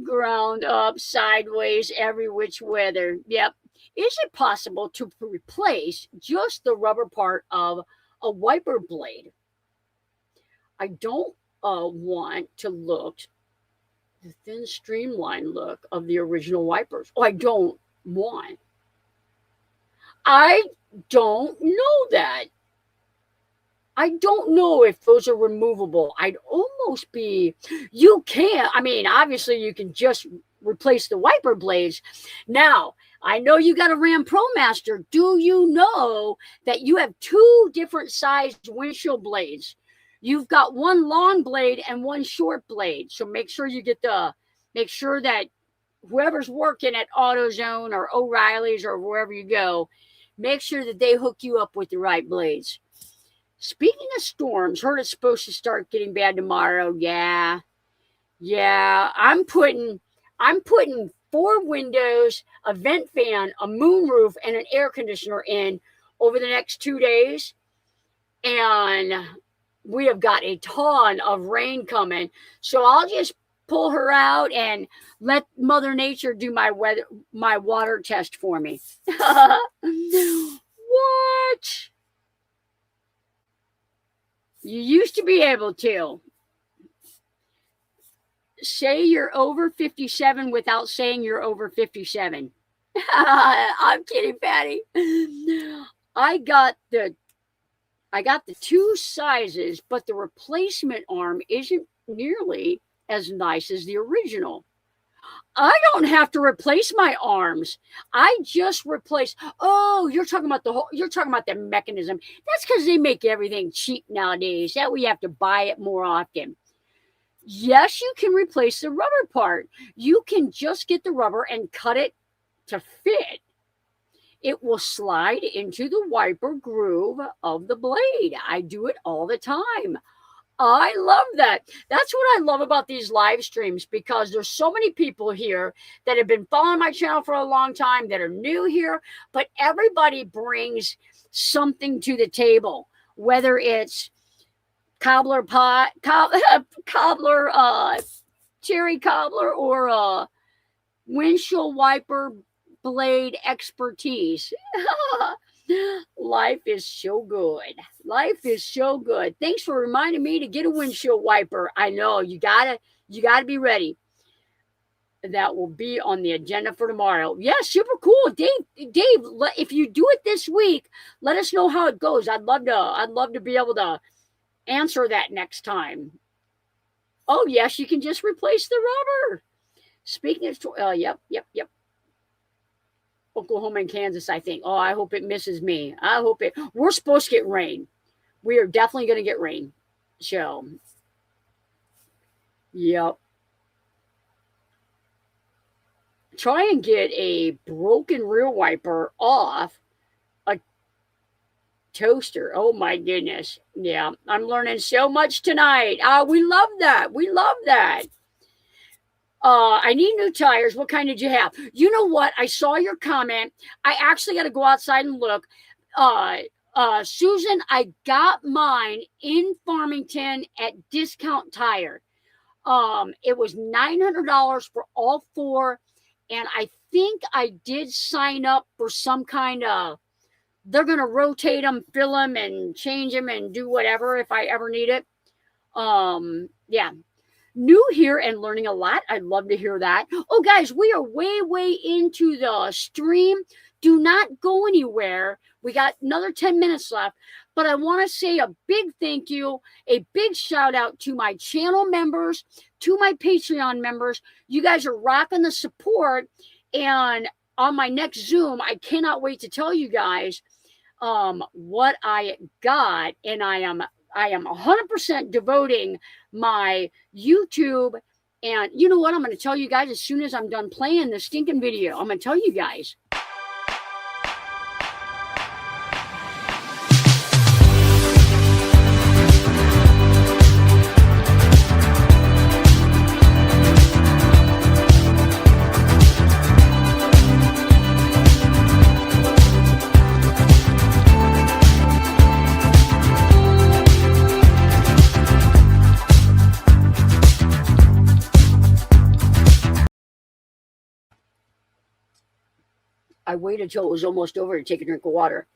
Ground up, sideways, every which weather. Yep. Is it possible to replace just the rubber part of a wiper blade? I don't want to look the thin streamlined look of the original wipers. Oh, I don't know that. I don't know if those are removable. I'd almost be, you can't. I mean, obviously you can just replace the wiper blades. Now, I know you got a Ram ProMaster. Do you know that you have two different sized windshield blades? You've got one long blade and one short blade. So make sure that whoever's working at AutoZone or O'Reilly's or wherever you go, make sure that they hook you up with the right blades. Speaking of storms, heard it's supposed to start getting bad tomorrow. Yeah. I'm putting 4 windows, a vent fan, a moonroof, and an air conditioner in over the next 2 days. And we have got a ton of rain coming. So I'll just pull her out and let Mother Nature do my water test for me. What? You used to be able to say you're over 57 without saying you're over 57. I'm kidding, Patty. I got the 2 sizes, but the replacement arm isn't nearly as nice as the original. I don't have to replace my arms. I just replace. Oh, you're talking about the mechanism. That's because they make everything cheap nowadays. That way you have to buy it more often. Yes, you can replace the rubber part. You can just get the rubber and cut it to fit. It will slide into the wiper groove of the blade. I do it all the time. I love that. That's what I love about these live streams, because there's so many people here that have been following my channel for a long time, that are new here, but everybody brings something to the table, whether it's cherry cobbler, or windshield wiper blade expertise. Life is so good. Life is so good. Thanks for reminding me to get a windshield wiper. I know you gotta be ready. That will be on the agenda for tomorrow. Yeah, super cool. Dave, if you do it this week, let us know how it goes. I'd love to be able to answer that next time. Oh yes, you can just replace the rubber. Speaking of, yep. Oklahoma and Kansas, I think. Oh, I hope it misses me. We're supposed to get rain. We are definitely going to get rain. So, yep. Try and get a broken rear wiper off a toaster. Oh my goodness. Yeah, I'm learning so much tonight. We love that. I need new tires. What kind did you have? You know what? I saw your comment. I actually got to go outside and look. Susan, I got mine in Farmington at Discount Tire. It was $900 for all 4. And I think I did sign up for some kind of, they're going to rotate them, fill them, and change them and do whatever if I ever need it. Yeah. New here and learning a lot. I'd love to hear that. Oh, guys, we are way into the stream. Do not go anywhere. We got another 10 minutes left, but I want to say a big thank you, a big shout out to my channel members, to my Patreon members. You guys are rocking the support, and on my next Zoom, I cannot wait to tell you guys what I got, and I am 100% devoting my YouTube. And you know what? I'm going to tell you guys as soon as I'm done playing the stinking video. I'm going to tell you guys. I waited till it was almost over to take a drink of water.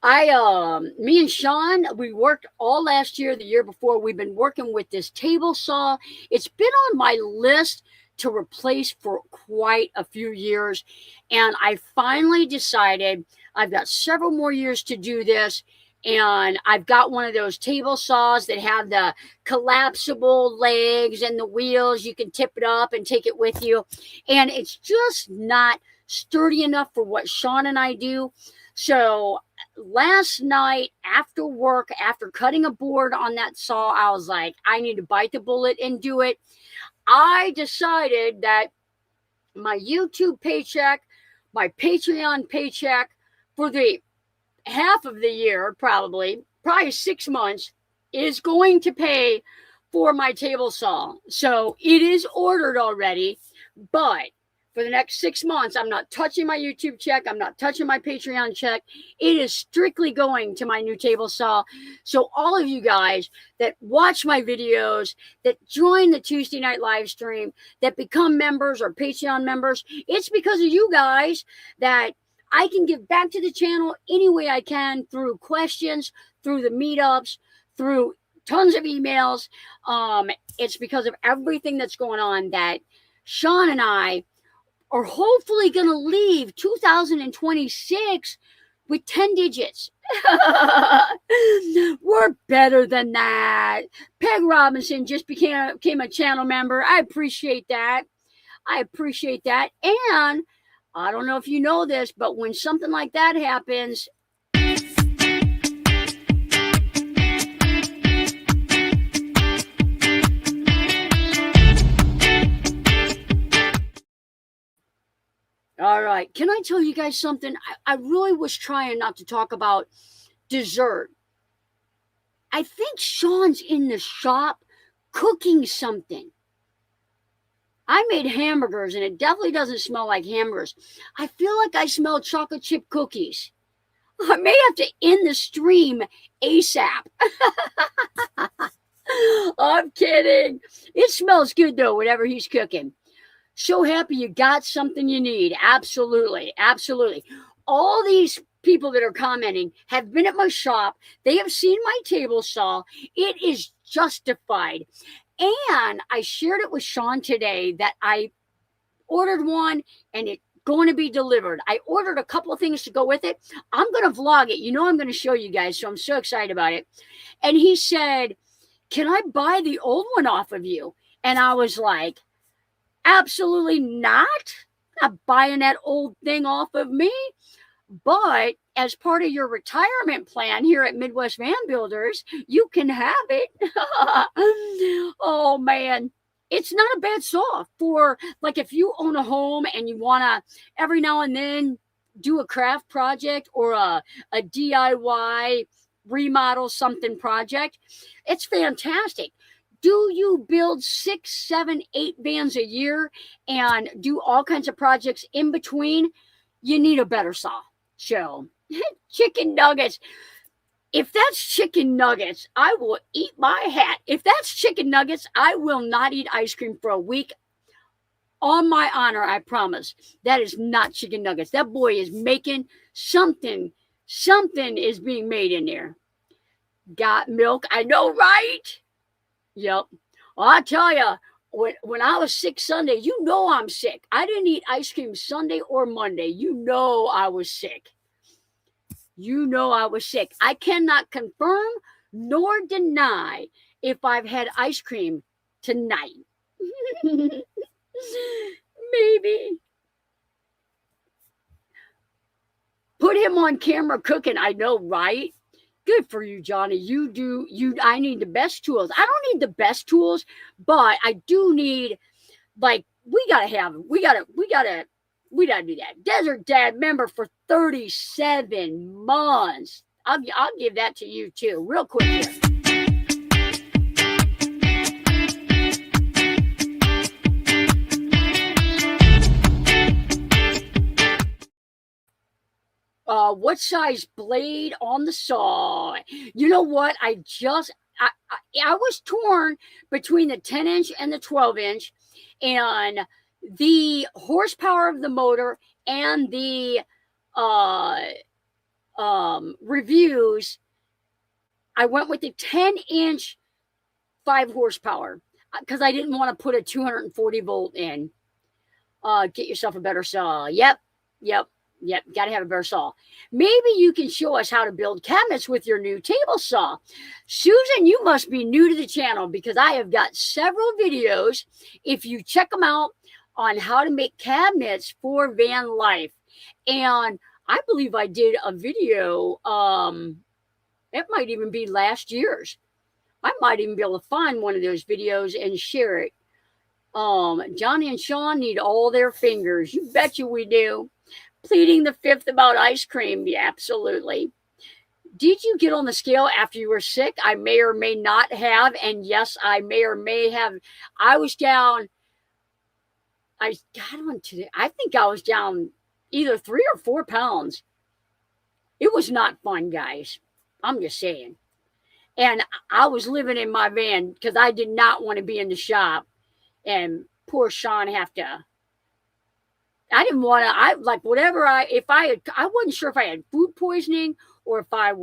Me and Sean, we worked all last year, the year before. We've been working with this table saw. It's been on my list to replace for quite a few years. And I finally decided I've got several more years to do this. And I've got one of those table saws that have the collapsible legs and the wheels. You can tip it up and take it with you. And it's just not sturdy enough for what Sean and I do. So last night after work, after cutting a board on that saw, I was like, I need to bite the bullet and do it. I decided that my YouTube paycheck, my Patreon paycheck for the half of the year, probably 6 months, is going to pay for my table saw. So it is ordered already, but for the next 6 months, I'm not touching my YouTube check. I'm not touching my Patreon check. It is strictly going to my new table saw. So all of you guys that watch my videos, that join the Tuesday night live stream, that become members or Patreon members, it's because of you guys that I can give back to the channel any way I can, through questions, through the meetups, through tons of emails. It's because of everything that's going on that Sean and I are hopefully going to leave 2026 with 10 digits. We're better than that. Peg Robinson just became a channel member. I appreciate that. And I don't know if you know this, but when something like that happens, all right, can I tell you guys something? I really was trying not to talk about dessert. I think Sean's in the shop cooking something. I made hamburgers, and it definitely doesn't smell like hamburgers. I feel like I smell chocolate chip cookies. I may have to end the stream ASAP. I'm kidding. It smells good, though, whatever he's cooking. So happy you got something you need. Absolutely. Absolutely. All these people that are commenting have been at my shop. They have seen my table saw. It is justified. And I shared it with Sean today that I ordered one and it's going to be delivered. I ordered a couple of things to go with it. I'm going to vlog it. You know I'm going to show you guys, so I'm so excited about it. And he said, can I buy the old one off of you? And I was like, absolutely not. Not buying that old thing off of me. But as part of your retirement plan here at Midwest Van Builders, you can have it. Oh, man. It's not a bad saw for, like, if you own a home and you want to every now and then do a craft project or a DIY remodel something project. It's fantastic. Do you build 6, 7, 8 vans a year and do all kinds of projects in between? You need a better saw. So, chicken nuggets. If that's chicken nuggets, I will eat my hat. If that's chicken nuggets, I will not eat ice cream for a week. On my honor, I promise. That is not chicken nuggets. That boy is making something. Something is being made in there. Got milk. I know, right? Yep. Well, I tell you, when I was sick Sunday, you know I'm sick. I didn't eat ice cream Sunday or Monday. You know I was sick. You know I was sick. I cannot confirm nor deny if I've had ice cream tonight. Maybe. him on camera cooking. I know, right? Good for you, Johnny. I need the best tools. I don't need the best tools, but I do need, like, we gotta do that. Desert Dad member for 37 months. I'll give that to you too, real quick here. What size blade on the saw? You know what? I was torn between the 10-inch and the 12-inch, and the horsepower of the motor and the reviews. I went with the 10-inch 5 horsepower because I didn't want to put a 240 volt in. Get yourself a better saw. Yep. Got to have a better saw. Maybe you can show us how to build cabinets with your new table saw. Susan, you must be new to the channel because I have got several videos. If you check them out on how to make cabinets for van life. And I believe I did a video, it might even be last year's. I might even be able to find one of those videos and share it. Johnny and Sean need all their fingers. You bet you we do. Pleading the fifth about ice cream. Yeah, absolutely. Did you get on the scale after you were sick? I may or may not have. And yes, I may or may have. I was down. I got on today. I think I was down either 3 or 4 pounds. It was not fun, guys. I'm just saying. And I was living in my van because I did not want to be in the shop. And poor Sean have to. I didn't want to, I wasn't sure if I had food poisoning or if I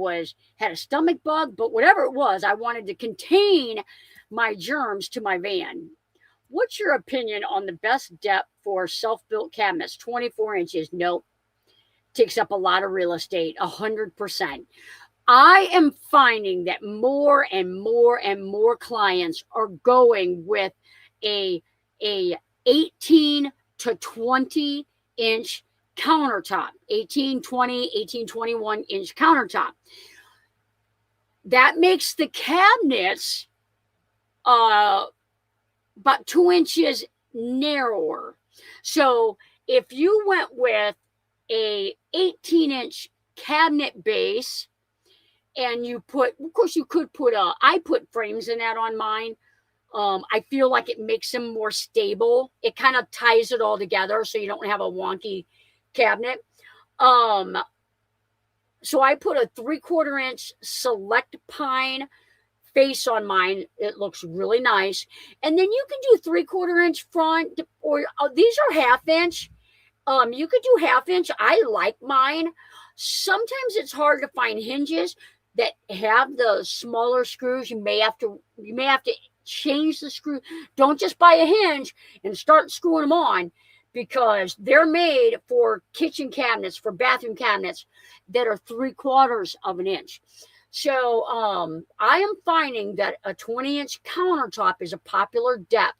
had a stomach bug, but whatever it was, I wanted to contain my germs to my van. What's your opinion on the best depth for self-built cabinets? 24 inches. Nope. Takes up a lot of real estate. 100%. I am finding that more and more and more clients are going with a 18 to 20 inch countertop, 18, 20, 18, 21 inch countertop. That makes the cabinets about 2 inches narrower. So if you went with a 18 inch cabinet base and you put, of course you could put I put frames in that on mine. I feel like it makes them more stable. It kind of ties it all together so you don't have a wonky cabinet. So I put a 3/4 inch select pine face on mine. It looks really nice. And then you can do 3/4 inch front, or these are 1/2 inch. You could do 1/2 inch. I like mine. Sometimes it's hard to find hinges that have the smaller screws. You may have to change the screw. Don't just buy a hinge and start screwing them on, because they're made for kitchen cabinets, for bathroom cabinets that are 3/4 of an inch. So I am finding that a 20 inch countertop is a popular depth.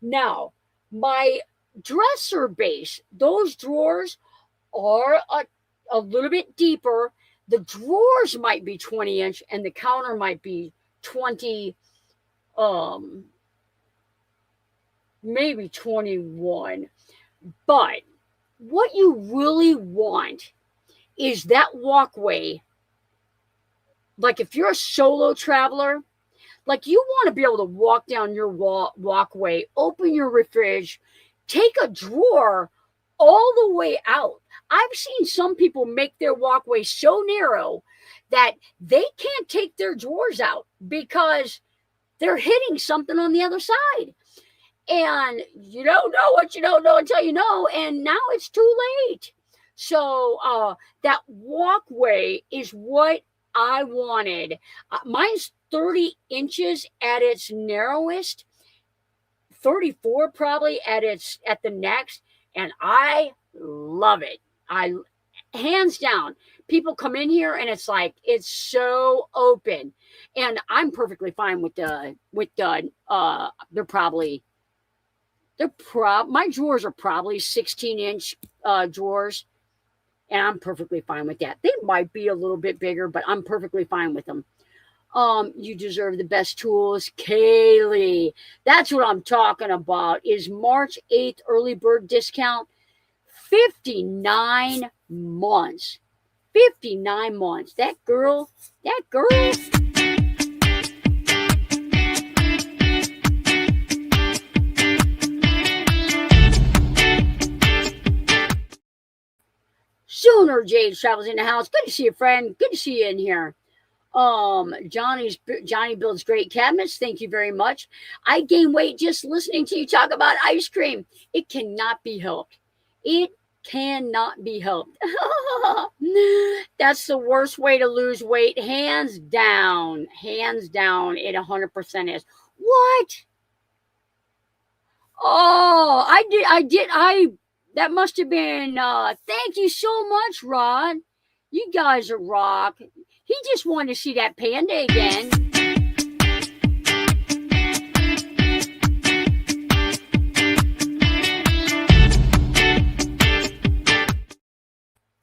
Now, my dresser base, those drawers are a little bit deeper. The drawers might be 20 inch and the counter might be 20, maybe 21. But what you really want is that walkway. Like if you're a solo traveler, like you want to be able to walk down your walkway, open your fridge, take a drawer all the way out. I've seen some people make their walkway so narrow that they can't take their drawers out because they're hitting something on the other side. And you don't know what you don't know until you know. And now it's too late. So that walkway is what I wanted. Mine's 30 inches at its narrowest, 34 probably at the next. And I love it. Hands down, people come in here and it's like, it's so open, and I'm perfectly fine with my drawers are probably 16 inch drawers. And I'm perfectly fine with that. They might be a little bit bigger, but I'm perfectly fine with them. You deserve the best tools, Kaylee. That's what I'm talking about. Is March 8th early bird discount 59 months. 59 months. That girl. Sooner Jade travels in the house. Good to see you, friend. Good to see you in here. Johnny builds great cabinets. Thank you very much. I gain weight just listening to you talk about ice cream. It cannot be helped. It cannot be helped. That's the worst way to lose weight, hands down. Hands down, it 100% is. What? Oh, that must have been, thank you so much, Rod. You guys are rock. He just wanted to see that panda again.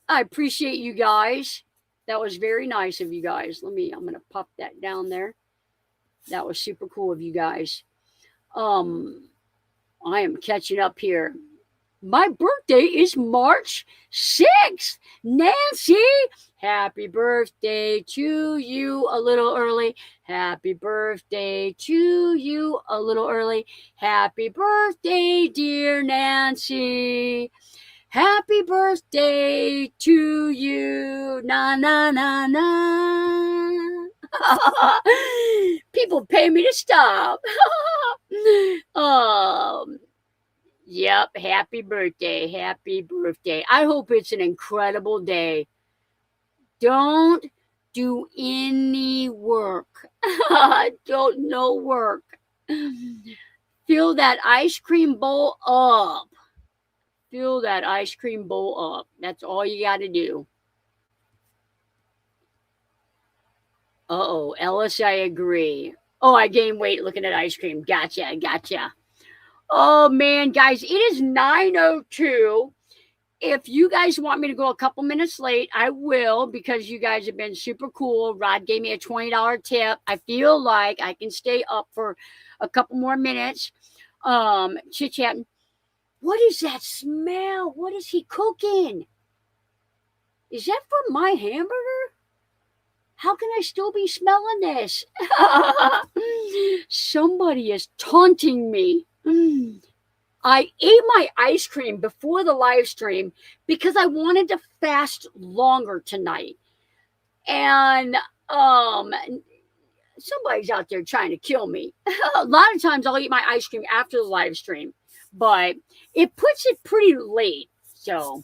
I appreciate you guys. That was very nice of you guys. I'm going to pop that down there. That was super cool of you guys. I am catching up here. My birthday is March 6th. Nancy, happy birthday to you a little early. Happy birthday to you a little early. Happy birthday, dear Nancy. Happy birthday to you. Na, na, na, na. People pay me to stop. Yep, happy birthday. Happy birthday. I hope it's an incredible day. Don't do any work. Don't no work. Fill that ice cream bowl up. Fill that ice cream bowl up. That's all you got to do. Uh-oh, Ellis, I agree. Oh, I gained weight looking at ice cream. Gotcha. Oh, man, guys, it is 9:02. If you guys want me to go a couple minutes late, I will, because you guys have been super cool. Rod gave me a $20 tip. I feel like I can stay up for a couple more minutes, chit-chatting. What is that smell? What is he cooking? Is that for my hamburger? How can I still be smelling this? Somebody is taunting me. I ate my ice cream before the live stream because I wanted to fast longer tonight. And somebody's out there trying to kill me. A lot of times I'll eat my ice cream after the live stream, but it puts it pretty late. So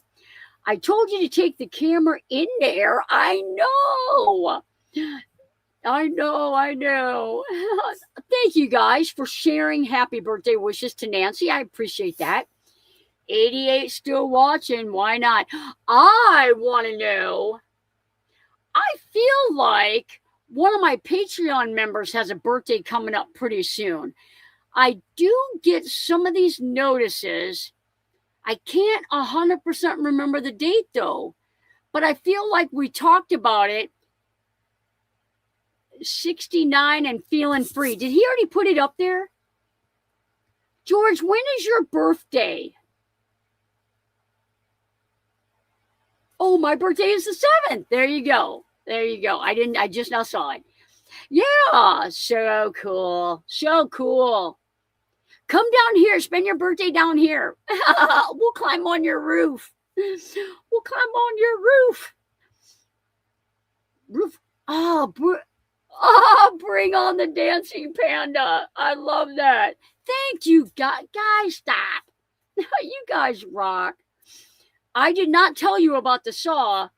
I told you to take the camera in there. I know. Thank you guys for sharing happy birthday wishes to Nancy. I appreciate that. 88 still watching. Why not? I want to know. I feel like one of my Patreon members has a birthday coming up pretty soon. I do get some of these notices. I can't 100% remember the date though, but I feel like we talked about it. 69 and feeling free. Did he already put it up there? George, when is your birthday? Oh, my birthday is the 7th. There you go. I just now saw it. Yeah, so cool. Come down here. Spend your birthday down here. We'll climb on your roof. Oh, bring on the dancing panda. I love that. Thank you, guys. Stop. You guys rock. I did not tell you about the saw.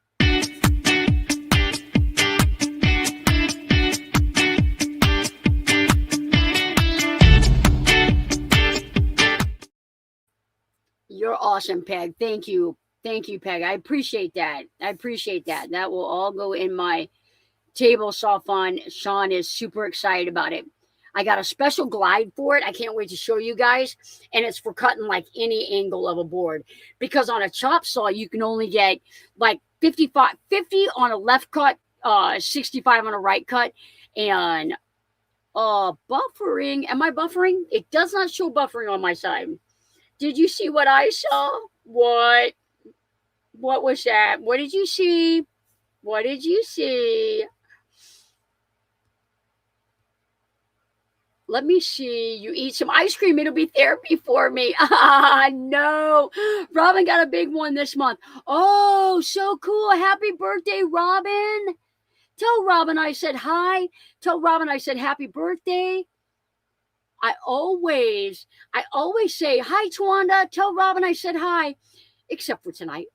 You're awesome, Peg. Thank you, Peg. I appreciate that. That will all go in my table saw fun. Sean is super excited about it. I got a special glide for it. I can't wait to show you guys. And it's for cutting like any angle of a board. Because on a chop saw, you can only get like 50 on a left cut, 65 on a right cut. And buffering. Am I buffering? It does not show buffering on my side. Did you see what I saw? What? What was that? What did you see? What did you see? Let me see. You eat some ice cream. It'll be therapy for me. No. Robin got a big one this month. Oh, so cool. Happy birthday, Robin. Tell Robin I said hi. Tell Robin I said happy birthday. I always say hi, Twanda. Tell Robin I said hi, except for tonight.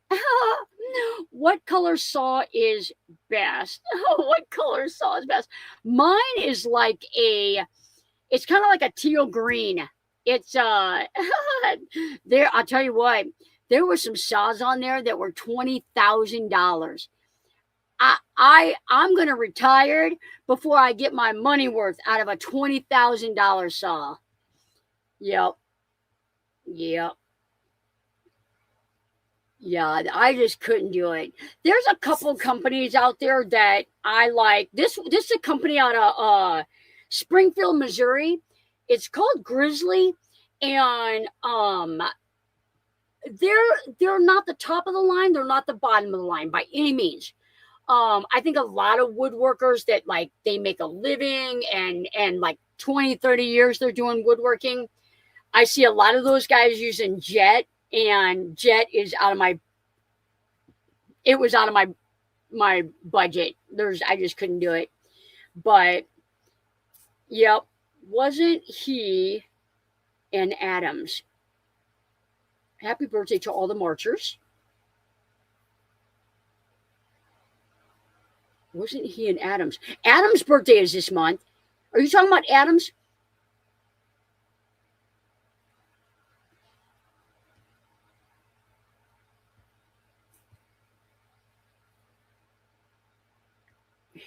What color saw is best? What color saw is best? Mine is like it's kind of like a teal green. It's there. I'll tell you what. There were some saws on there that were $20,000. I'm gonna retire before I get my money worth out of a $20,000 saw. Yep. Yeah, I just couldn't do it. There's a couple companies out there that I like. This is a company out of Springfield, Missouri. It's called Grizzly, and they're not the top of the line. They're not the bottom of the line by any means. I think a lot of woodworkers that like they make a living and like 20, 30 years they're doing woodworking. I see a lot of those guys using Jet, and Jet is out of my budget. I just couldn't do it. But yep, wasn't he and Adams? Happy birthday to all the marchers. Wasn't he and Adams? Adams' birthday is this month. Are you talking about Adams?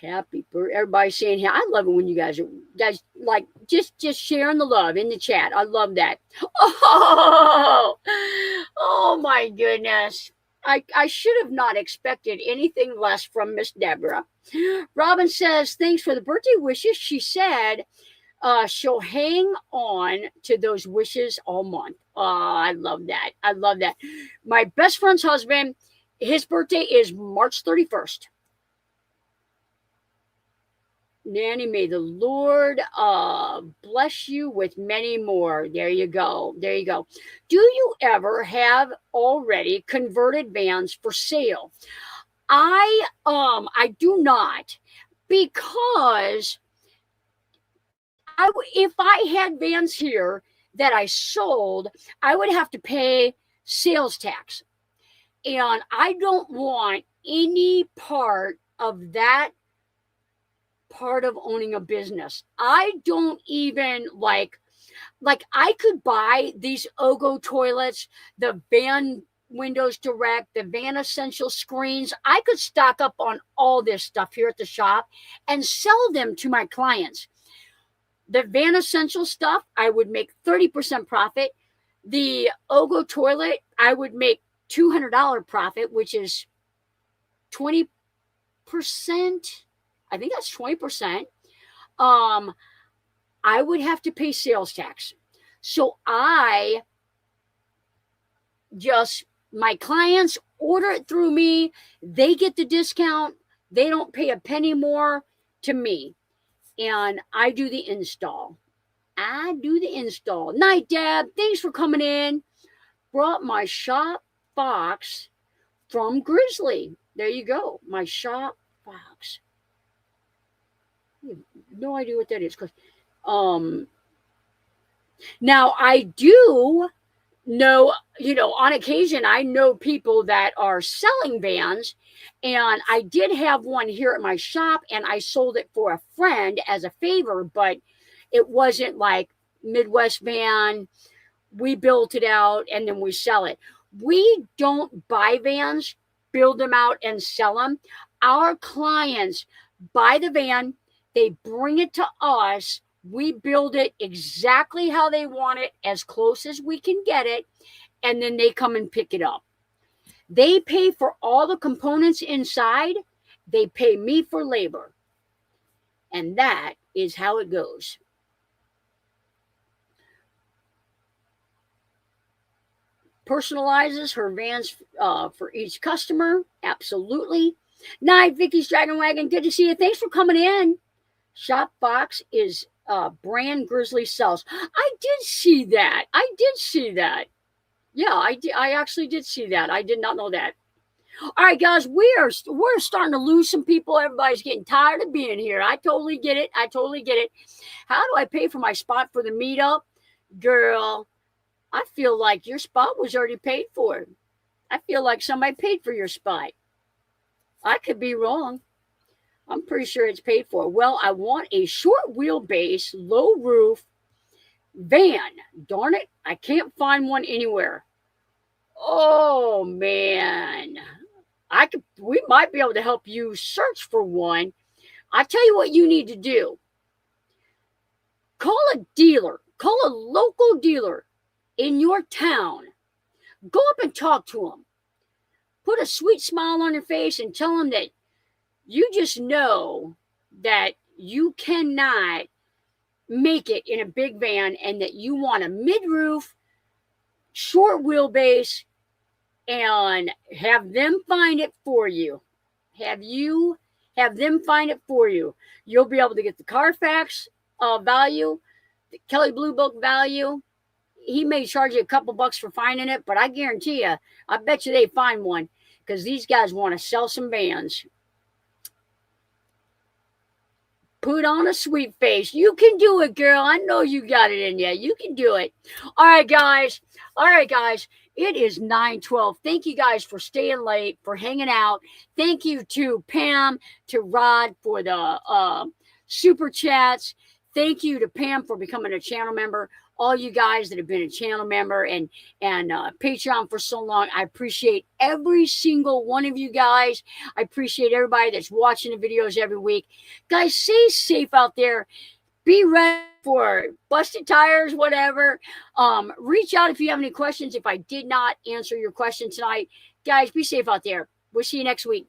Happy birthday. Everybody's saying, "Hey, I love it when you guys like just sharing the love in the chat. I love that." Oh my goodness. I should have not expected anything less from Miss Deborah. Robin says, thanks for the birthday wishes. She said she'll hang on to those wishes all month. Oh, I love that. I love that. My best friend's husband, his birthday is March 31st. Nanny, may the Lord bless you with many more. There you go. There you go. Do you ever have already converted vans for sale? I do not, because if I had vans here that I sold, I would have to pay sales tax. And I don't want any part of that part of owning a business. I don't even like I could buy these Ogo toilets, the Van Windows Direct, the Van Essential screens. I could stock up on all this stuff here at the shop and sell them to my clients. The Van Essential stuff, I would make 30% profit. The Ogo toilet, I would make $200 profit, which is 20%. I think that's 20%. I would have to pay sales tax. So my clients order it through me. They get the discount. They don't pay a penny more to me. And I do the install. Night, Deb. Thanks for coming in. Brought my shop box from Grizzly. There you go. My shop box. No idea what that is, because now I do know, on occasion I know people that are selling vans, and I did have one here at my shop, and I sold it for a friend as a favor, but it wasn't like Midwest van. We built it out and then we sell it. We don't buy vans, build them out and sell them. Our clients buy the van, they bring it to us, We build it exactly how they want it, as close as we can get it, and then they come and pick it up. They pay for all the components inside. They pay me for labor. And that is how it goes. Personalizes her vans for each customer. Absolutely. Night, Vicky's Dragon Wagon. Good to see you. Thanks for coming in. Shopbox is brand Grizzly sells. I did see that. I did see that. Yeah, I did. I actually did see that. I did not know that. All right, guys, we're starting to lose some people. Everybody's getting tired of being here. I totally get it. I totally get it. How do I pay for my spot for the meetup? Girl, I feel like your spot was already paid for. I feel like somebody paid for your spot. I could be wrong. I'm pretty sure it's paid for. Well, I want a short wheelbase, low roof van. Darn it, I can't find one anywhere. Oh man. We might be able to help you search for one. I tell you what you need to do. Call a dealer, call a local dealer in your town. Go up and talk to them. Put a sweet smile on your face and tell them that you just know that you cannot make it in a big van and that you want a mid-roof, short wheelbase, and have them find it for you. Have them find it for you. You'll be able to get the Carfax value, the Kelly Blue Book value. He may charge you a couple bucks for finding it, but I guarantee you, I bet you they find one because these guys want to sell some vans. Put on a sweet face. You can do it, girl. I know you got it in you. You can do it. All right, guys. It is 9:12. Thank you guys for staying late, for hanging out. Thank you to Pam, to Rod for the super chats. Thank you to Pam for becoming a channel member. All you guys that have been a channel member and Patreon for so long. I appreciate every single one of you guys. I appreciate everybody that's watching the videos every week. Guys, stay safe out there. Be ready for busted tires, whatever. Reach out if you have any questions. If I did not answer your question tonight, guys, be safe out there. We'll see you next week.